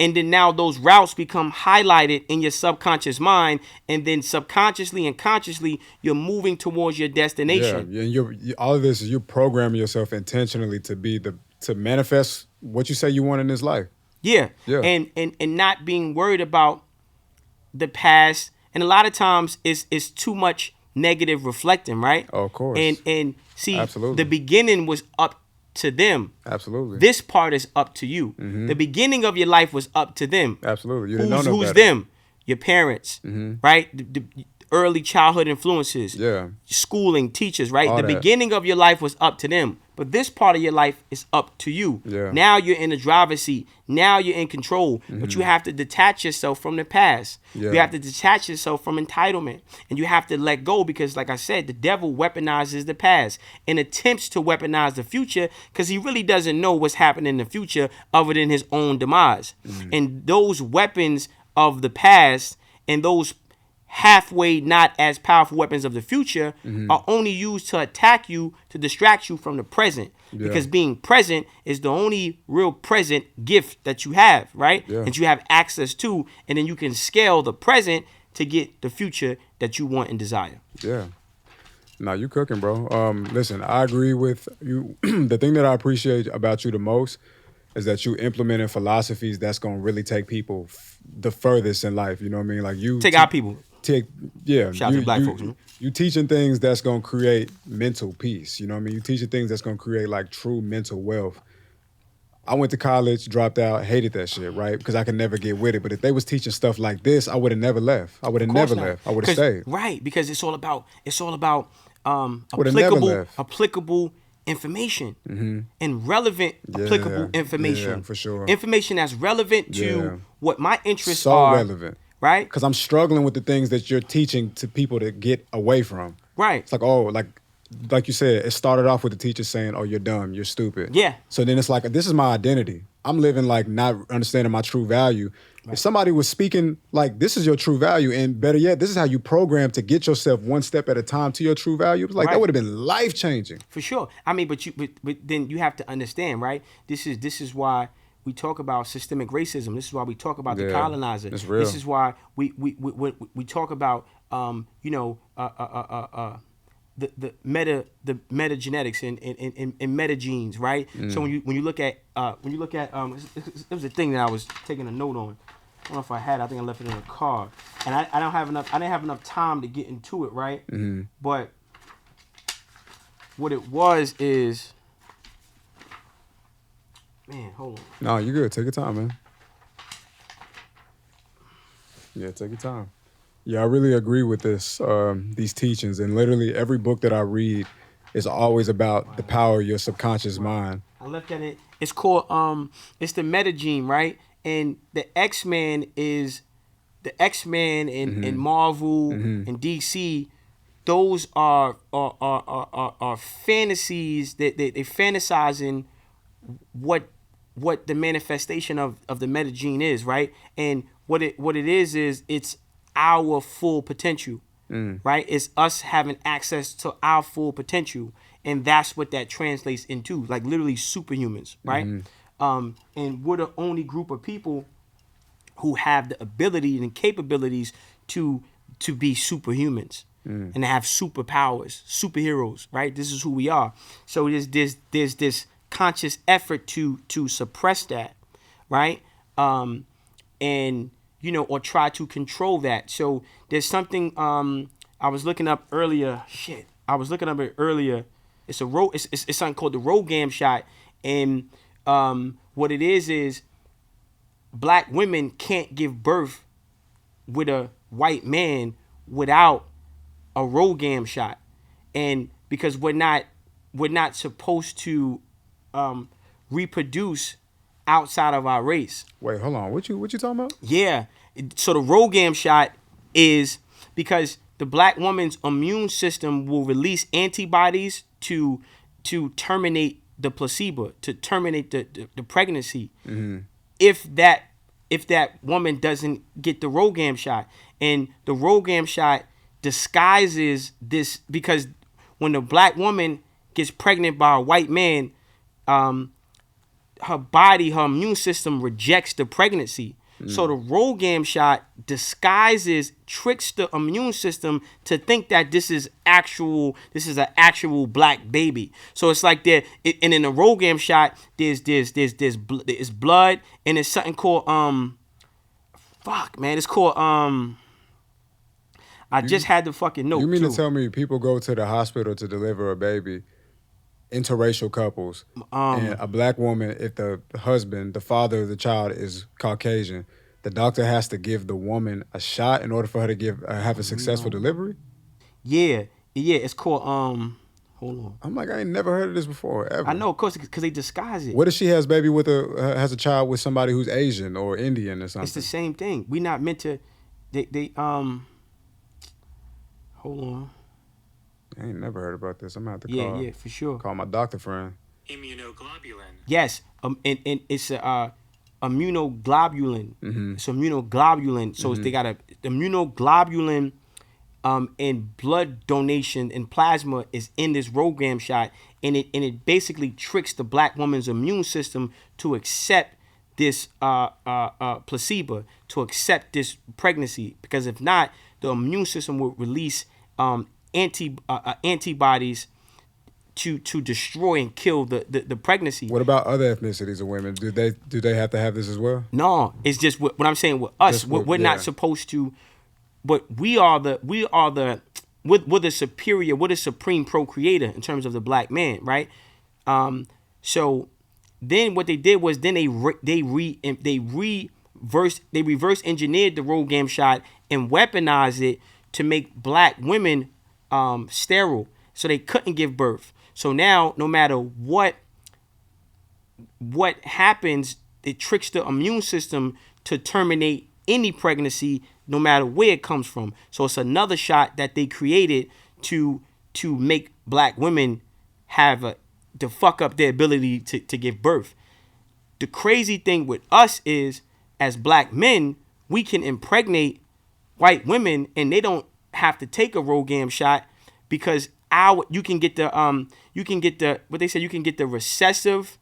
And then now those routes become highlighted in your subconscious mind, and then subconsciously and consciously you're moving towards your destination. Yeah, and all of this is you're programming yourself intentionally to manifest what you say you want in this life. Yeah. Yeah. And not being worried about the past. And a lot of times it's too much negative reflecting, right? Oh, of course. And see, Absolutely. the beginning was up to them. Absolutely. This part is up to you. The beginning of your life was up to them. Absolutely. You didn't know no Who's better. them? Your parents, right? The early childhood influences. Yeah. Schooling, teachers, right? All The that. beginning of your life was up to them. But this part of your life is up to you. Yeah. Now you're in the driver's seat. Now you're in control. But you have to detach yourself from the past. Yeah. You have to detach yourself from entitlement. And you have to let go because, like I said, the devil weaponizes the past and attempts to weaponize the future because he really doesn't know what's happening in the future other than his own demise. And those weapons of the past and those halfway not as powerful weapons of the future are only used to attack you, to distract you from the present. Yeah. Because being present is the only real present gift that you have, right? Yeah. That you have access to, and then you can scale the present to get the future that you want and desire. Yeah. Now you cooking, bro. Listen, I agree with you. The thing that I appreciate about you the most is that you implementing philosophies that's gonna really take people the furthest in life. You know what I mean? Like you Take our people. Shout out to black folks, man. You teaching things that's gonna create mental peace. You know what I mean? You teaching things that's gonna create like true mental wealth. I went to college, dropped out, hated that shit, right? Because I could never get with it. But if they was teaching stuff like this, I would have never left. I would have never left. I would have stayed. Right, because it's all about Would've never left. applicable information and relevant applicable information. Yeah, for sure. Information that's relevant to what my interests So are. relevant. Right? Because I'm struggling with the things that you're teaching to people to get away from. Right. It's like, oh, like you said, it started off with the teacher saying, oh, you're dumb, you're stupid. Yeah. So then it's like, this is my identity. I'm living like not understanding my true value. Right. If somebody was speaking like, this is your true value, and better yet, this is how you program to get yourself one step at a time to your true value, it's like that would have been life-changing. For sure. I mean, but then you have to understand, right? This is why we talk about systemic racism. This is why we talk about the colonizer. It's real. This is why we talk about the metagenetics and metagenes, right? So when you look at it was a thing that I was taking a note on. I don't know if I had. I think I left it in the car, and I didn't have enough time to get into it, right? But what it was is. Man, hold on. No, you're good. Take your time, man. Yeah, take your time. Yeah, I really agree with these teachings. And literally every book that I read is always about the power of your subconscious mind. I left at it. It's called, it's the metagene, right? And the X-Men in Marvel and DC. Those are fantasies that they fantasizing what the manifestation of the metagene is, right? And what it is it's our full potential, right? It's us having access to our full potential, and that's what that translates into, like literally superhumans, right? And we're the only group of people who have the ability and capabilities to be superhumans and to have superpowers, superheroes, right? This is who we are. So there's this conscious effort to suppress that, right? And or try to control that. So there's something I was looking up earlier. I was looking up it earlier. It's something called the Rogam shot, and what it is black women can't give birth with a white man without a Rogam shot, and because we're not supposed to reproduce outside of our race. Wait, hold on. What you talking about? Yeah. So the Rogam shot is because the black woman's immune system will release antibodies to terminate the placebo, to terminate the pregnancy. If that woman doesn't get the Rogam shot. And the Rogam shot disguises this, because when the black woman gets pregnant by a white man, her body, her immune system rejects the pregnancy. So the RhoGAM shot disguises, tricks the immune system to think that this is an actual black baby. So it's like and in the RhoGAM shot, there's blood, and there's something called it's called I just had the fucking note. You mean too. to tell me people go to the hospital to deliver a baby, interracial couples, and a black woman, if the husband, the father of the child is Caucasian, the doctor has to give the woman a shot in order for her to have a successful delivery? Yeah, it's called hold on. I'm like, I ain't never heard of this before, ever. I know, of course, because they disguise it. What if she has a child with somebody who's Asian or Indian or something? It's the same thing. We not meant to. They hold on. I ain't never heard about this. I'm gonna have to call. Yeah, for sure. Call my doctor friend. Immunoglobulin. Yes, and it's a immunoglobulin. Mm-hmm. It's immunoglobulin. So they got a immunoglobulin in blood donation and plasma is in this RhoGAM shot, and it basically tricks the black woman's immune system to accept this placebo, to accept this pregnancy, because if not, the immune system will release antibodies to destroy and kill the pregnancy. What about other ethnicities of women? Do they have to have this as well? No, it's just what I'm saying with us. We're not supposed to, but we're the supreme procreator in terms of the black man, right? So then what they did was they reverse engineered the RhoGAM shot and weaponized it to make black women sterile, so they couldn't give birth. So now, no matter what happens, it tricks the immune system to terminate any pregnancy, no matter where it comes from. So it's another shot that they created to make black women to fuck up their ability to give birth. The crazy thing with us is, as black men, we can impregnate white women, and they don't have to take a RhoGAM shot, because you can get the recessive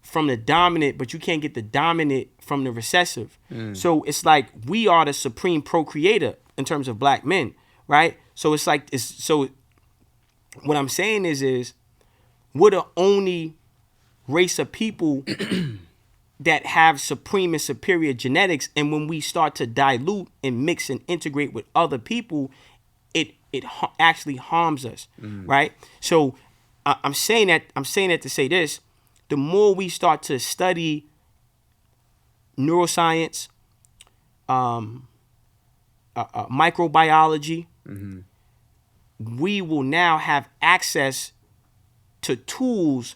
from the dominant, but you can't get the dominant from the recessive. So it's like we are the supreme procreator in terms of black men, right? So it's like so what I'm saying is we're the only race of people that have supreme and superior genetics, and when we start to dilute and mix and integrate with other people, it actually harms us, right? So I'm saying that to say this: the more we start to study neuroscience, microbiology, we will now have access to tools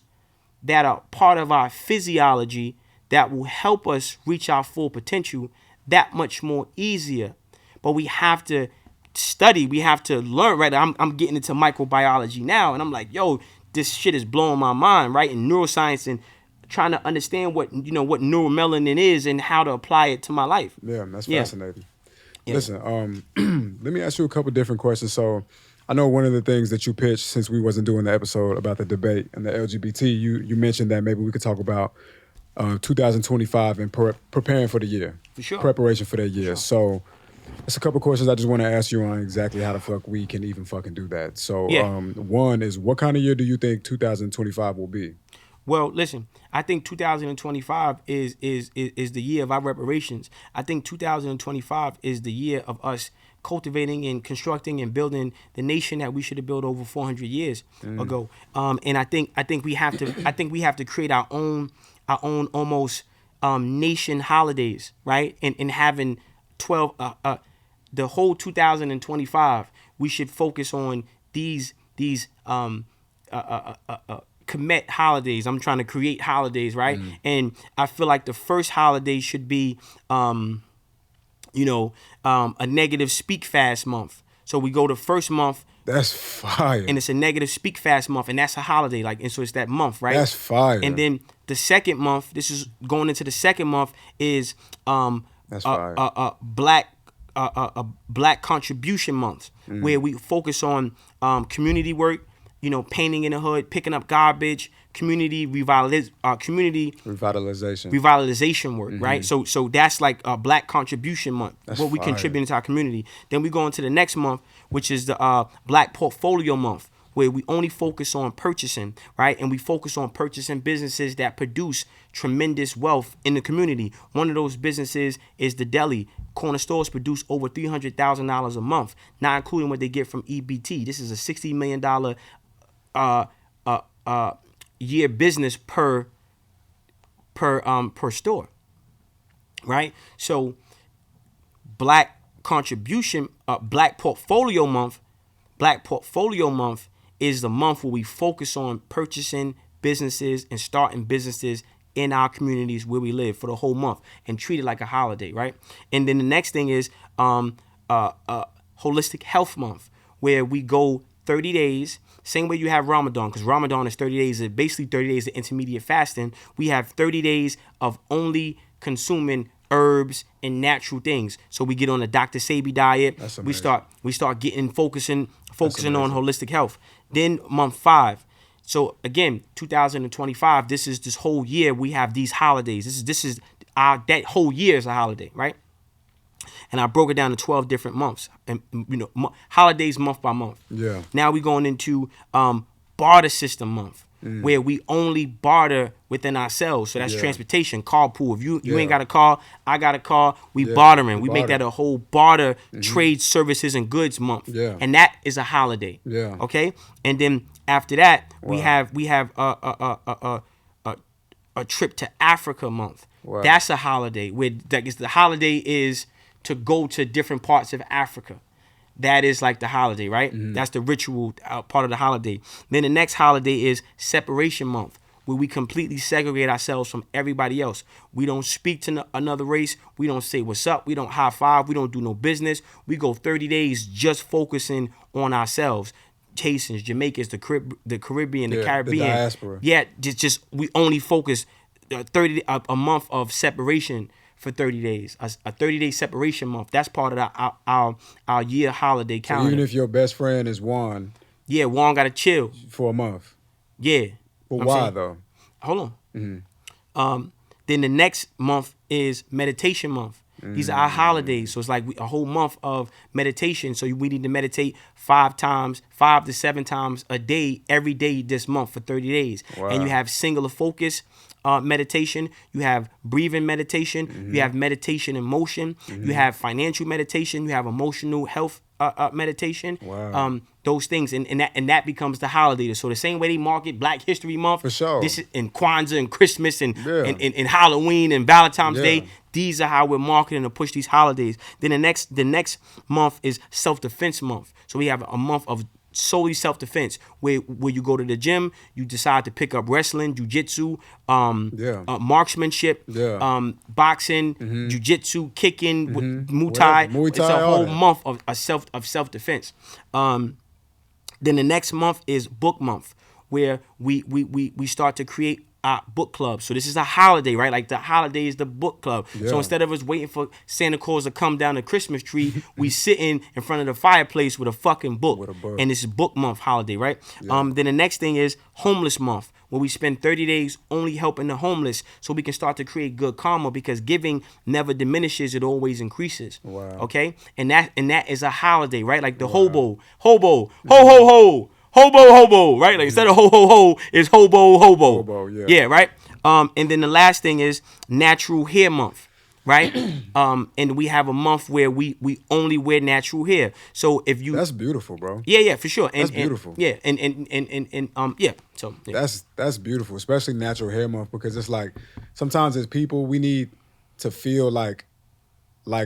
that are part of our physiology that will help us reach our full potential that much more easier. But we have to study, we have to learn, right? I'm getting into microbiology now, and I'm like, yo, this shit is blowing my mind, right? In neuroscience, and trying to understand what neuromelanin is and how to apply it to my life. Yeah, that's fascinating. Yeah. Listen, let me ask you a couple different questions. So I know one of the things that you pitched, since we wasn't doing the episode about the debate and the LGBT, you mentioned that maybe we could talk about 2025 and preparing for the year. For sure. Preparation for that year. Sure. So it's a couple questions I just want to ask you on exactly how the fuck we can even fucking do that. So one is, what kind of year do you think 2025 will be? Well, listen, I think 2025 is the year of our reparations. I think 2025 is the year of us cultivating and constructing and building the nation that we should have built over 400 years ago. And I think we have to create our own almost nation holidays, right? And having 12 the whole 2025, we should focus on these commit holidays. I'm trying to create holidays, right? And I feel like the first holiday should be a negative speak fast month. So we go the first month. That's fire. And it's a negative speak fast month, and that's a holiday, and so it's that month, right? That's fire. And then the second month, this is going into the second month, is that's fire. Black contribution month, where we focus on community work, painting in the hood, picking up garbage, community revitalization work, right? So that's like a Black Contribution Month, That's what we fire. contributing to our community. Then we go into the next month, which is the Black Portfolio Month, where we only focus on purchasing, right? And we focus on purchasing businesses that produce tremendous wealth in the community. One of those businesses is the deli. Corner stores produce over $300,000 a month, not including what they get from EBT. This is a $60 million year business per store, right? So Black Portfolio Month is the month where we focus on purchasing businesses and starting businesses in our communities where we live for the whole month and treat it like a holiday, right? And then the next thing is Holistic Health Month, where we go 30 days, same way you have Ramadan, because Ramadan is 30 days, basically 30 days of intermediate fasting. We have 30 days of only consuming herbs and natural things. So we get on the Dr. Sebi diet. That's We amazing. start focusing on amazing. holistic health. Then month 5. So again, 2025, this whole year we have these holidays. That whole year is a holiday, right? And I broke it down to 12 different months, and holidays month by month. Yeah. Now we're going into barter system month, where we only barter within ourselves. So that's Yeah. transportation, carpool. If you Yeah. ain't got a car, I got a car. We Yeah, bartering. we We make barter. that a whole barter trade services and goods month. Yeah. And that is a holiday. Yeah. Okay. And then after that, we Wow. have a trip to Africa month. Wow. That's a holiday where the holiday is to go to different parts of Africa. That is like the holiday, right? That's the ritual part of the holiday. Then the next holiday is Separation Month, where we completely segregate ourselves from everybody else. We don't speak to another race. We don't say what's up. We don't high five. We don't do no business. We go 30 days just focusing on ourselves. Haitians, Jamaicans, the Caribbean, the Yeah, the Caribbean. diaspora. Yeah, just we only focus a month of separation for 30 days. A 30-day separation month. That's part of our year holiday So calendar. even if your best friend is Juan Yeah, Juan gotta chill. for a month, Yeah. but I'm why saying- though? Hold on. Then the next month is meditation month. These are our holidays. So it's like a whole month of meditation. So we need to meditate 5 to 7 times a day, every day this month for 30 days. Wow. And you have singular focus meditation. You have breathing meditation. You have meditation in motion. You have financial meditation. You have emotional health meditation. Wow. Those things, and that becomes the holiday. So the same way they market Black History Month, For sure. this is in Kwanzaa and Christmas and Yeah. and Halloween and Valentine's Yeah. Day. These are how we're marketing to push these holidays. Then the next month is Self-Defense Month. So we have a month of solely self-defense where you go to the gym, you decide to pick up wrestling, jiu-jitsu, marksmanship, boxing, jiu-jitsu, kicking, Muay Thai. Whatever. Muay It's Thai, a all whole that. month of self-defense. Then the next month is Book Month, where we start to create book clubs. So this is a holiday, right? Like the holiday is the book club. Yeah. So instead of us waiting for Santa Claus to come down the Christmas tree, we sitting in front of the fireplace with a fucking book. With a book. And this is Book Month holiday, right? Yeah. Then the next thing is Homeless Month, where we spend 30 days only helping the homeless so we can start to create good karma, because giving never diminishes, it always increases. Wow. Okay? And that is a holiday, right? Like the hobo, ho ho ho. Hobo, right? Like instead of ho ho ho, it's hobo. Hobo, yeah. Yeah, right? And then the last thing is Natural Hair Month, right? And we have a month where we only wear natural hair. So if you That's beautiful, bro. yeah, for sure. That's beautiful. Yeah, and yeah. So yeah. That's beautiful, especially Natural Hair Month, because it's like sometimes as people we need to feel like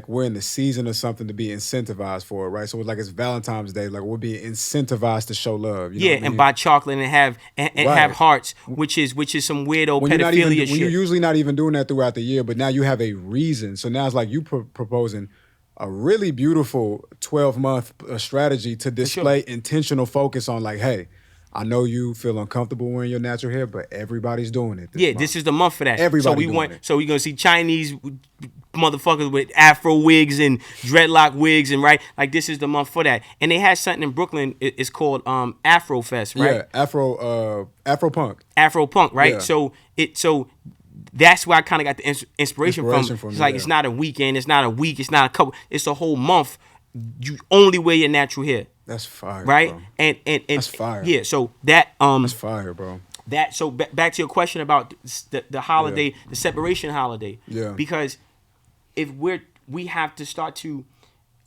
we're in the season or something to be incentivized for it, right? So it's Valentine's Day, like we're being incentivized to show love. You know what I mean? And buy chocolate and have Right. have hearts, which is some weirdo when pedophilia you're shit. usually not even doing that throughout the year, but now you have a reason. So now it's like you proposing a really beautiful 12-month strategy to display intentional focus on like, hey, I know you feel uncomfortable wearing your natural hair, but everybody's doing it this month. This is the month for that. Everybody doing it. So we're gonna see Chinese motherfuckers with Afro wigs and dreadlock wigs, and right, like this is the month for that. And they had something in Brooklyn. It's called Afro Fest, right? Yeah, Afro Punk. Afro Punk, right? Yeah. So that's where I kind of got the inspiration from. It's like, it's not a weekend, it's not a week, it's not a couple, it's a whole month. You only wear your natural hair. That's fire, right? Bro. And that's fire. Yeah, so that that's fire, bro. That so back to your question about the holiday, the separation holiday. Yeah. Because if we have to start to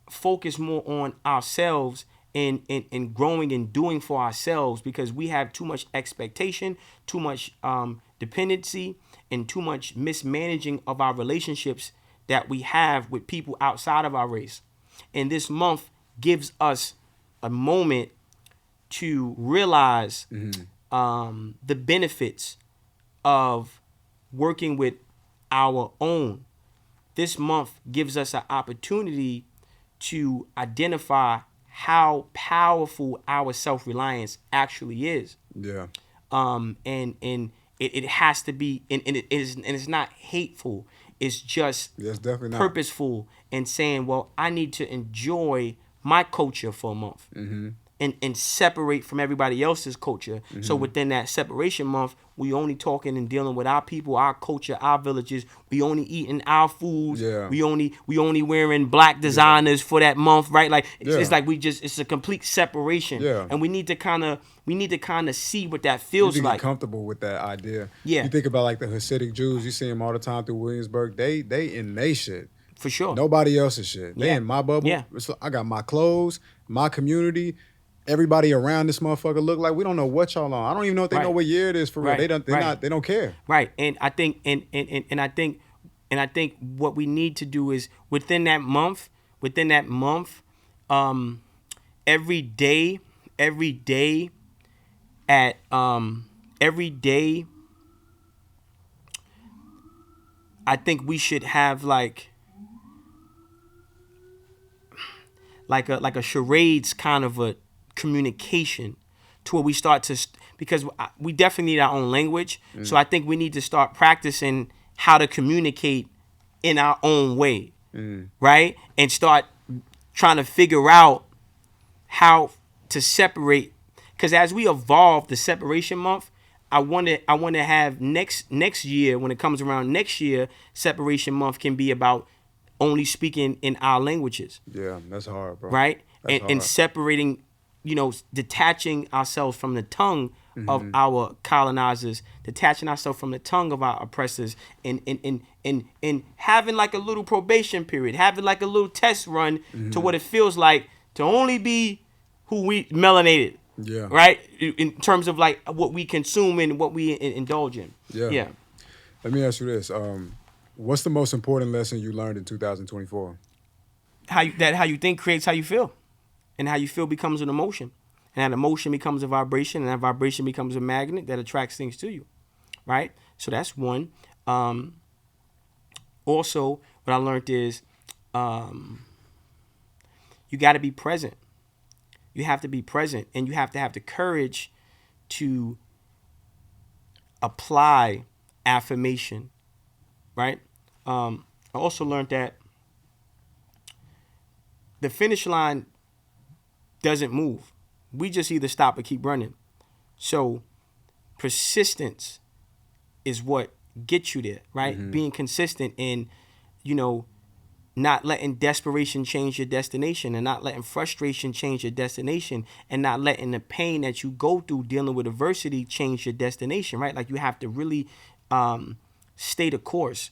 focus more on ourselves and growing and doing for ourselves, because we have too much expectation, too much dependency, and too much mismanaging of our relationships that we have with people outside of our race. And this month gives us a moment to realize the benefits of working with our own. This month gives us an opportunity to identify how powerful our self-reliance actually is. Yeah. And it has to be, and it's not hateful. It's just definitely not purposeful, and saying, well, I need to enjoy my culture for a month. And separate from everybody else's culture. So within that separation month, we only talking and dealing with our people, our culture, our villages. We only eating our foods. Yeah. We only wearing black designers for that month, right? Like it's like it's a complete separation. Yeah. And we need to kind of see what that feels you like. Get comfortable with that idea. Yeah. You think about like the Hasidic Jews. You see them all the time through Williamsburg. They in they shit. For sure. Nobody else's shit. They in my bubble. Yeah. I got my clothes, my community. Everybody around this motherfucker look like we don't know what y'all on. I don't even know if they know what year it is for real. They don't care. Right. And I think and I think what we need to do is within that month, every day I think we should have like a charades kind of a communication to where we start to, because we definitely need our own language. So I think we need to start practicing how to communicate in our own way, right? And start trying to figure out how to separate. Because as we evolve the separation month, I want to have next year, when it comes around next year, separation month can be about only speaking in our languages. Yeah, that's hard, bro. Right? And separating, detaching ourselves from the tongue of our colonizers, detaching ourselves from the tongue of our oppressors, and having like a little probation period, having like a little test run to what it feels like to only be who we melanated. Yeah. Right? In terms of like what we consume and what we indulge in. Yeah. Let me ask you this. What's the most important lesson you learned in 2024? How you think creates how you feel. And how you feel becomes an emotion. And that emotion becomes a vibration. And that vibration becomes a magnet that attracts things to you. Right? So that's one. Also, what I learned is you got to be present. You have to be present. And you have to have the courage to apply affirmation. Right? I also learned that the finish line doesn't move. We just either stop or keep running. So persistence is what gets you there, right? Being consistent and, not letting desperation change your destination, and not letting frustration change your destination, and not letting the pain that you go through dealing with adversity change your destination, right? Like you have to really stay the course.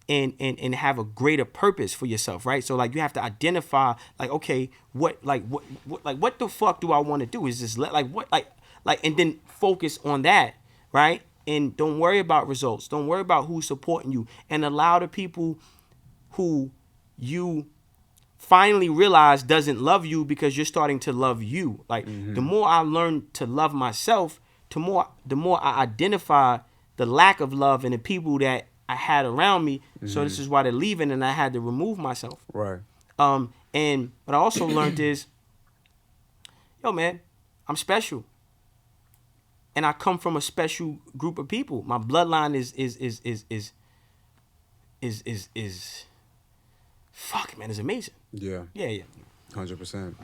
And have a greater purpose for yourself, right? So like you have to identify like, okay, what the fuck do I want to do? Is this and then focus on that, right? And don't worry about results. Don't worry about who's supporting you, and allow the people who you finally realize doesn't love you because you're starting to love you. Like the more I learn to love myself, the more I identify the lack of love in the people that I had around me. So this is why they're leaving, and I had to remove myself. Right. And what I also learned is, yo, man, I'm special. and I come from a special group of people. My bloodline is fuck, man, it's amazing. Yeah. Yeah. 100%.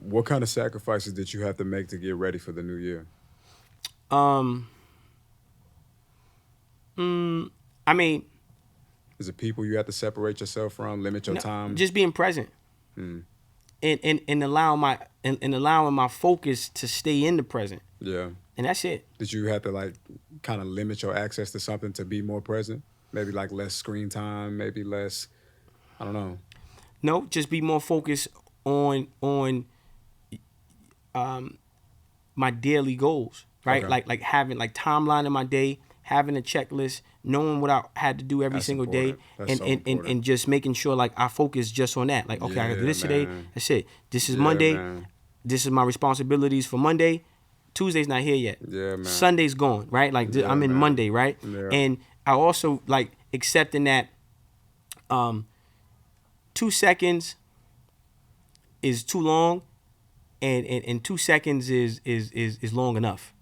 What kind of sacrifices did you have to make to get ready for the new year? I mean, Is it people you have to separate yourself from, limit your time? just being present, and allowing my focus to stay in the present. Yeah. And that's it. Did you have to like kind of limit your access to something to be more present? Maybe like less screen time, maybe less, I don't know. No, just be more focused on my daily goals, right? Okay. Like having like timeline in my day, having a checklist, knowing what I had to do every That's single important. day, That's and, so and important. just making sure like I focus just on that. Like, okay, I gotta do this today. Man. That's it. This is Yeah, Monday. man. This is my responsibilities for Monday. Tuesday's not here yet. Yeah, man. Sunday's gone, right? Like Yeah, I'm in man. Monday, right? Yeah. And I also like accepting that 2 seconds is too long, and 2 seconds is long enough.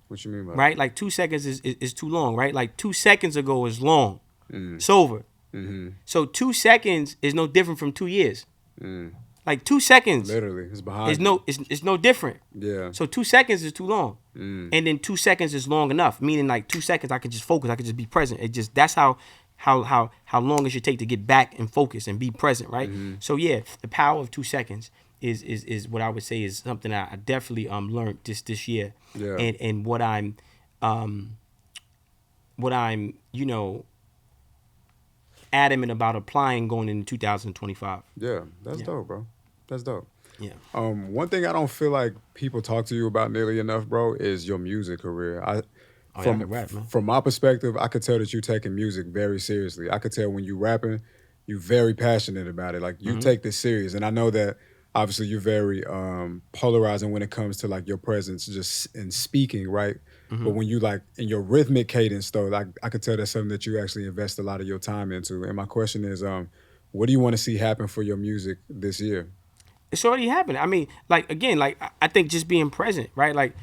What you mean by Right? Like 2 seconds is too long, right? Like 2 seconds ago is long. It's over. Mm-hmm. So 2 seconds is no different from 2 years. Mm. Like 2 seconds Literally, it's behind is you. it's no different. Yeah. So 2 seconds is too long. And then 2 seconds is long enough. Meaning like 2 seconds I could just focus, I could just be present. It just that's how long it should take to get back and focus and be present, right? So yeah, the power of 2 seconds is what I would say is something I definitely learned this year. Yeah. And what I'm adamant about applying going into 2025. Yeah, that's dope, bro. That's dope. Yeah. One thing I don't feel like people talk to you about nearly enough, bro, is your music career. I can rap, man. From my perspective, I could tell that you taking music very seriously. I could tell when you rapping, you very passionate about it. Like you take this serious, and I know that obviously you're very polarizing when it comes to like your presence just in speaking, right? But when you like in your rhythmic cadence, though, like I could tell that's something that you actually invest a lot of your time into. And my question is, what do you want to see happen for your music this year? It's already happening. I mean, like again, like I think just being present, right? Like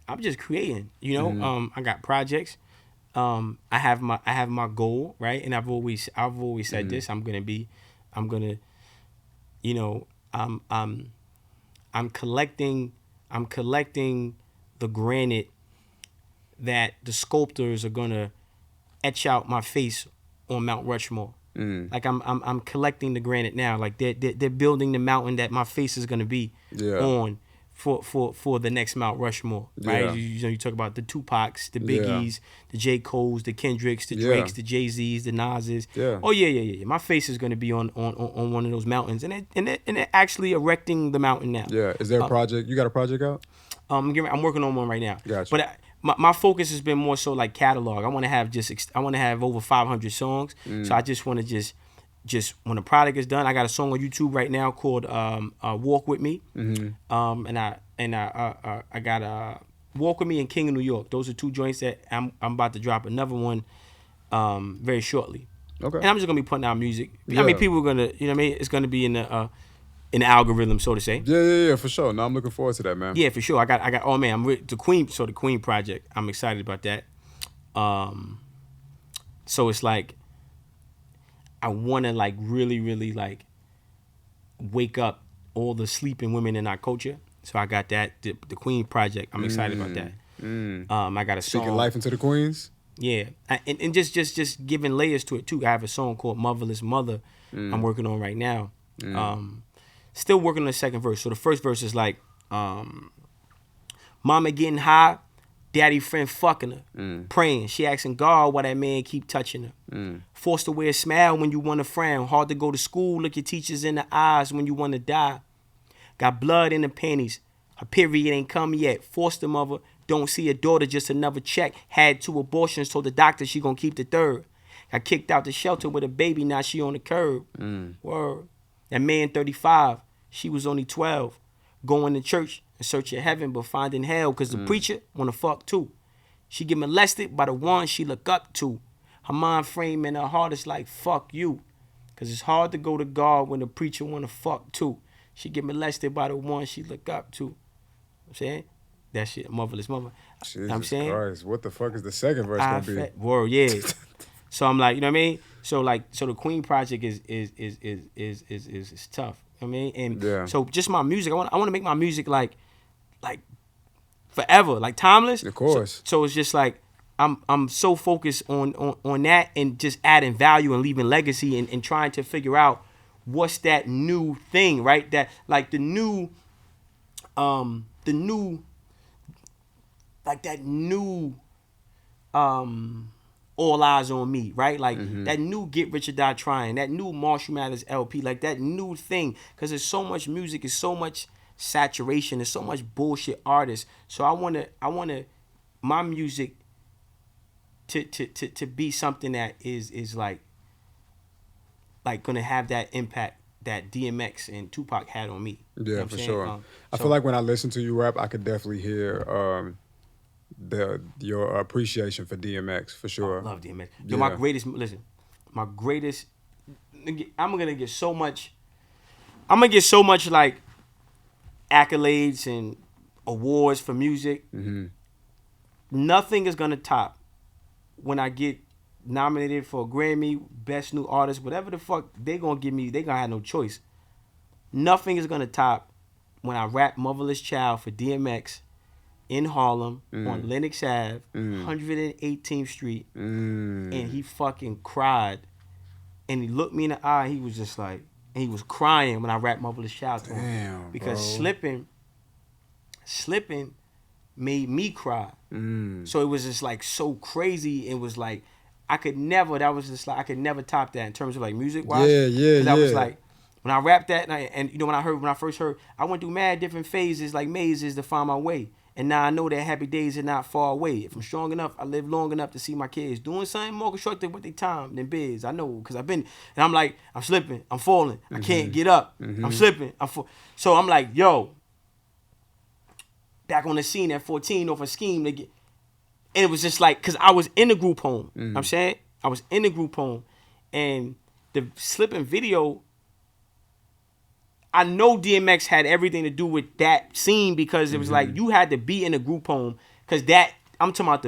I'm just creating, you know. I got projects. I have my goal, right? And I've always said this. I'm gonna, you know, I'm collecting the granite that the sculptors are gonna etch out my face on Mount Rushmore. Like I'm collecting the granite now. Like they're building the mountain that my face is gonna be on for the next Mount Rushmore, right? Yeah. You know, you talk about the Tupacs, the Biggies, the J. Coles, the Kendricks, the Drakes, the Jay-Z's, the Nas's. Yeah. Oh yeah. My face is gonna be on one of those mountains, and they're actually erecting the mountain now. Yeah. Is there a project? You got a project out? I'm working on one right now. Gotcha. But my focus has been more so like catalog. I want to have over 500 songs. So I just want to just when the product is done, I got a song on YouTube right now called "Walk with Me," and I got "Walk with Me" and "King of New York." Those are two joints that I'm about to drop another one very shortly. Okay. And I'm just gonna be putting out music. Yeah. I mean, people are gonna, you know what I mean? It's gonna be in the algorithm, so to say. Yeah, for sure. No, I'm looking forward to that, man. Yeah, for sure. I got. Oh man, the Queen project. I'm excited about that. So it's like I want to like really like wake up all the sleeping women in our culture. So I got that the Queen project. I'm excited about that. I got a song. Speaking life into the queens. Yeah, and just giving layers to it too. I have a song called "Motherless Mother." I'm working on right now. Still working on the second verse. So the first verse is like, Mama getting high, daddy friend fucking her, praying. She asking God why that man keep touching her. Forced to wear a smile when you want to frown. Hard to go to school, look your teachers in the eyes when you want to die. Got blood in the panties. Her period ain't come yet. Foster mother, don't see a daughter, just another check. Had 2 abortions, told the doctor she gonna keep the third. Got kicked out the shelter with a baby, now she on the curb. Word. That man 35, she was only 12. Going to church in search of heaven, but finding hell, cause the preacher wanna fuck too. She get molested by the one she look up to. Her mind frame and her heart is like, fuck you. Cause it's hard to go to God when the preacher wanna fuck too. She get molested by the one she look up to. You know what I'm saying? that shit, motherless mother. Jesus I'm saying, Christ, what the fuck is the second verse gonna be? Word, yeah. So I'm like, you know what I mean? So the Queen project is tough. You know what I mean, and so just my music. I want to make my music like forever, like timeless. Of course. So it's just like I'm so focused on that and just adding value and leaving legacy and trying to figure out what's that new thing, right? That like the new All Eyes on Me, right? Like that new Get Rich or Die Trying, that new Marshall Mathers LP, like that new thing. Because there's so much music, there's so much saturation, there's so much bullshit artists. So I wanna my music to be something that is like gonna have that impact that DMX and Tupac had on me. Yeah, you know for sure. I feel like when I listen to you rap, I could definitely hear your appreciation for DMX for sure. I love DMX. Yo, my greatest I'm gonna get so much like accolades and awards for music. Nothing is gonna top when I get nominated for a Grammy, Best New Artist, whatever the fuck they gonna give me. They gonna have no choice. Nothing is gonna top when I rap Motherless Child for DMX in Harlem on Lenox Ave, 118th Street, and he fucking cried, and he looked me in the eye. He was just like, and he was crying when I rapped Motherless Child to him because slipping made me cry. So it was just like so crazy. It was like I could never top that in terms of like music wise. Yeah. I was like, when I rapped that and you know when I first heard, I went through mad different phases like mazes to find my way. And now I know that happy days are not far away. If I'm strong enough, I live long enough to see my kids doing something more constructive with their time than biz. I know, because I've been, and I'm like, I'm slipping, I'm falling, I can't get up, I'm slipping, so I'm like, yo, back on the scene at 14 off a scheme to get, and it was just like, because I was in the group home, you know what I'm saying? I was in the group home, and the slipping video, I know DMX had everything to do with that scene because it was like you had to be in a group home because that I'm talking about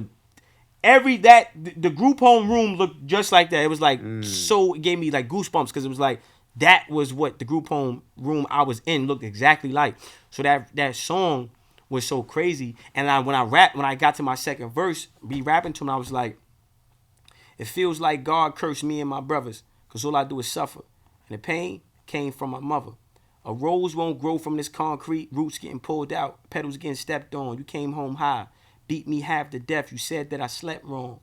the group home room looked just like that. It was like so it gave me like goosebumps because it was like that was what the group home room I was in looked exactly like. So that song was so crazy. And when I got to my second verse, be rapping to him, I was like, it feels like God cursed me and my brothers because all I do is suffer. And the pain came from my mother. A rose won't grow from this concrete, roots getting pulled out, petals getting stepped on. You came home high, beat me half to death. You said that I slept wrong.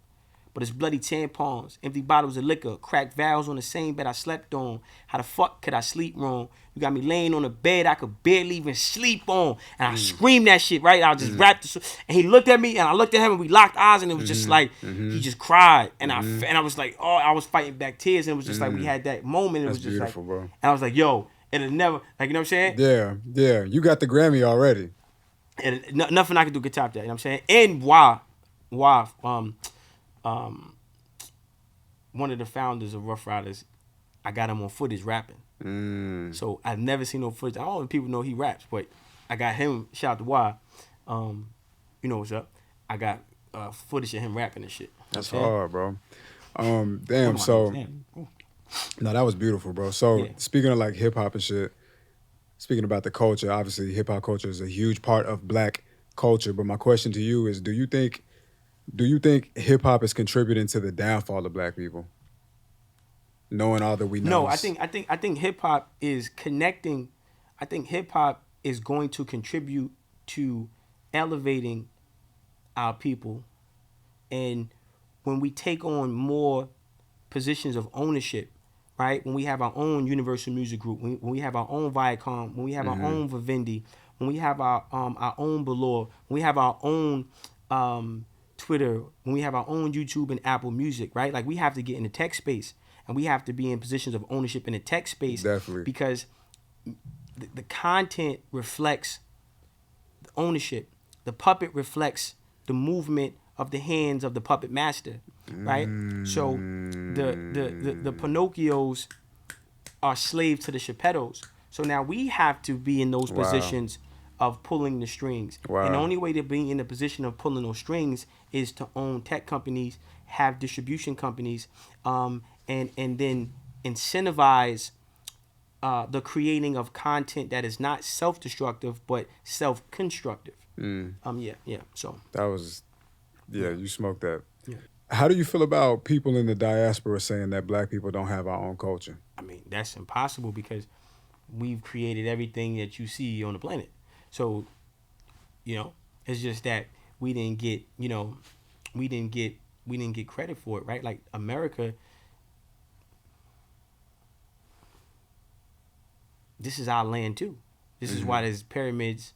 But it's bloody tampons, empty bottles of liquor, cracked valves on the same bed I slept on. How the fuck could I sleep wrong? You got me laying on a bed I could barely even sleep on. And I screamed that shit, right? I just rapped this. And he looked at me, and I looked at him, and we locked eyes, and it was just like, he just cried. And I was like, oh, I was fighting back tears, and it was just like, we had that moment. It That's was just beautiful, like, bro. And I was like, yo, it'll never, like, you know what I'm saying? Yeah. You got the Grammy already. And nothing I can do could top that, you know what I'm saying? And why, one of the founders of Rough Riders, I got him on footage rapping. So I've never seen no footage. I don't know if people know he raps, but I got him, shout out to Y. You know what's up. I got footage of him rapping and shit. That's hard, bro. Damn, so... No, that was beautiful, bro. So speaking of like hip hop and shit, speaking about the culture, obviously hip hop culture is a huge part of black culture. But my question to you is, do you think hip hop is contributing to the downfall of black people? Knowing all that we know. No, I think hip hop is connecting. I think hip hop is going to contribute to elevating our people, and when we take on more positions of ownership. Right, when we have our own Universal Music Group, when we have our own Viacom, when we have our own Vivendi, when we have our own Belore, when we have our own Twitter, when we have our own YouTube and Apple Music, right? Like we have to get in the tech space, and we have to be in positions of ownership in the tech space. Definitely. Because the content reflects the ownership. The puppet reflects the movement of the hands of the puppet master. Right, so the Pinocchios are slaves to the Geppettos. So now we have to be in those positions of pulling the strings. Wow. And the only way to be in the position of pulling those strings is to own tech companies, have distribution companies, and then incentivize the creating of content that is not self-destructive but self-constructive. So that was, you smoked that. Yeah. How do you feel about people in the diaspora saying that black people don't have our own culture? I mean, that's impossible because we've created everything that you see on the planet. So, it's just that we didn't get credit for it, right? Like America, this is our land too. This is why there's pyramids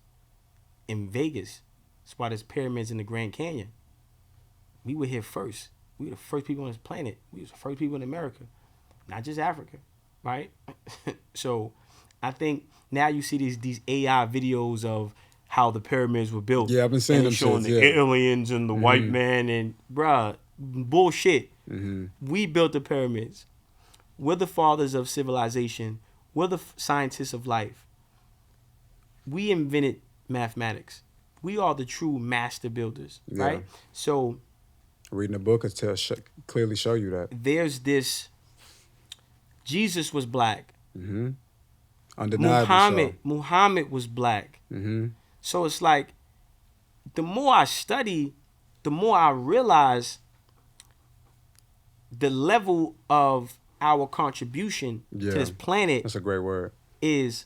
in Vegas. That's why there's pyramids in the Grand Canyon. We were here first. We were the first people on this planet. We were the first people in America, not just Africa, right? So I think now you see these AI videos of how the pyramids were built. Yeah, I've been seeing them showing shits, the aliens and the white man and bullshit. We built the pyramids. We're the fathers of civilization. We're the scientists of life. We invented mathematics. We are the true master builders, right? So reading the book clearly show you that. There's this. Jesus was black. Undeniably Muhammad was black. So it's like, the more I study, the more I realize the level of our contribution to this planet. That's a great word. Is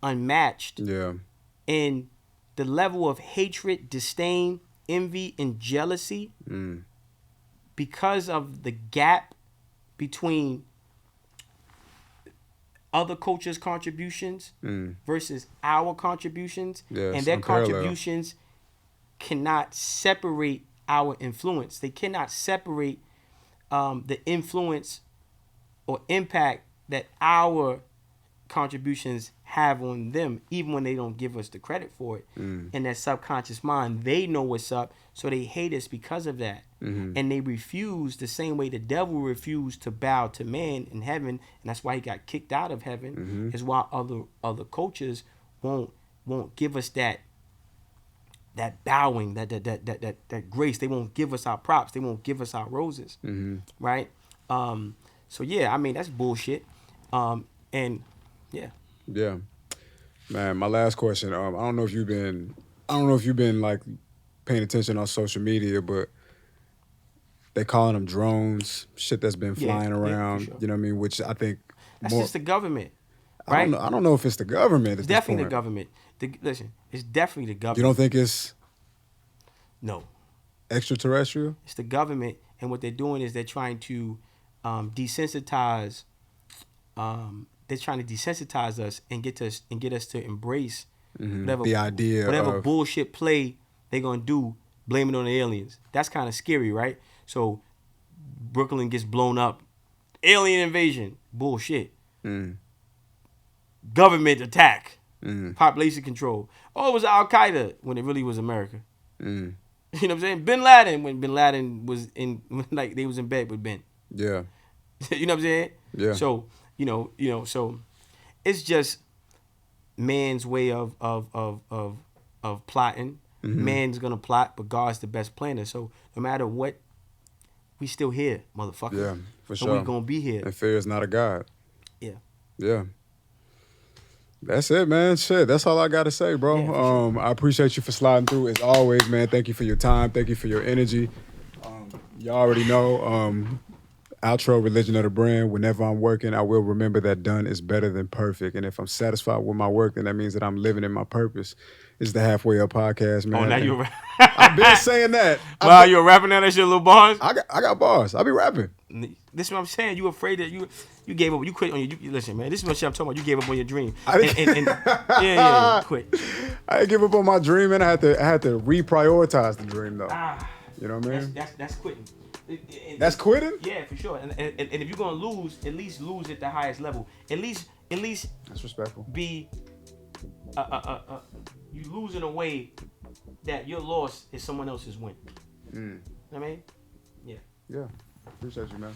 unmatched. Yeah. And the level of hatred, disdain, envy, and jealousy because of the gap between other cultures' contributions versus our contributions, and their contributions cannot separate our influence. They cannot separate the influence or impact that our contributions have on them, even when they don't give us the credit for it. In that subconscious mind, they know what's up, so they hate us because of that. And they refuse, the same way the devil refused to bow to man in heaven, and that's why he got kicked out of heaven, is why other cultures won't give us that bowing, that grace. They won't give us our props. They won't give us our roses, right? So yeah, I mean, that's bullshit. And yeah. Yeah. Man, my last question. I don't know if you've been like paying attention on social media, but they calling them drones, shit that's been flying around. For sure. You know what I mean? Which I think that's just the government, right? I don't know if it's the government. It's definitely the government. Listen, it's definitely the government. You don't think it's extraterrestrial? It's the government, and what they're doing is they're trying to desensitize. They're trying to desensitize us and get us to embrace whatever the idea, whatever bullshit play they're gonna do, blame it on the aliens. That's kind of scary, right? So Brooklyn gets blown up, alien invasion, bullshit. Government attack, population control. Oh, it was Al Qaeda when it really was America. You know what I'm saying? Bin Laden, when Bin Laden was like they was in bed with Ben. Yeah. You know what I'm saying? Yeah. So so it's just man's way of plotting. Man's gonna plot, but God's the best planner. So no matter what, we still here, motherfucker. Yeah, for sure. So we gonna be here. And fear is not a god. Yeah. Yeah. That's it, man. Shit, that's all I got to say, bro. Yeah, sure. I appreciate you for sliding through as always, man. Thank you for your time. Thank you for your energy. You already know, outro, religion of the brand. Whenever I'm working, I will remember that done is better than perfect. And if I'm satisfied with my work, then that means that I'm living in my purpose. It's the Halfway Up podcast, man. Oh, now you're I've been saying that. Wow, you're rapping now? That's your little bars? I got bars. I be rapping. This is what I'm saying. You afraid that you gave up. You quit on your. Listen, man. This is what shit I'm talking about. You gave up on your dream. Yeah, quit. I didn't give up on my dream, and I had to reprioritize the dream, though. You know what I mean? That's quitting. That's quitting? Yeah, for sure. And if you're gonna lose, at least lose at the highest level. At least. That's respectful. Be. You lose in a way that your loss is someone else's win. You know what I mean? Yeah. Yeah. Appreciate you, man.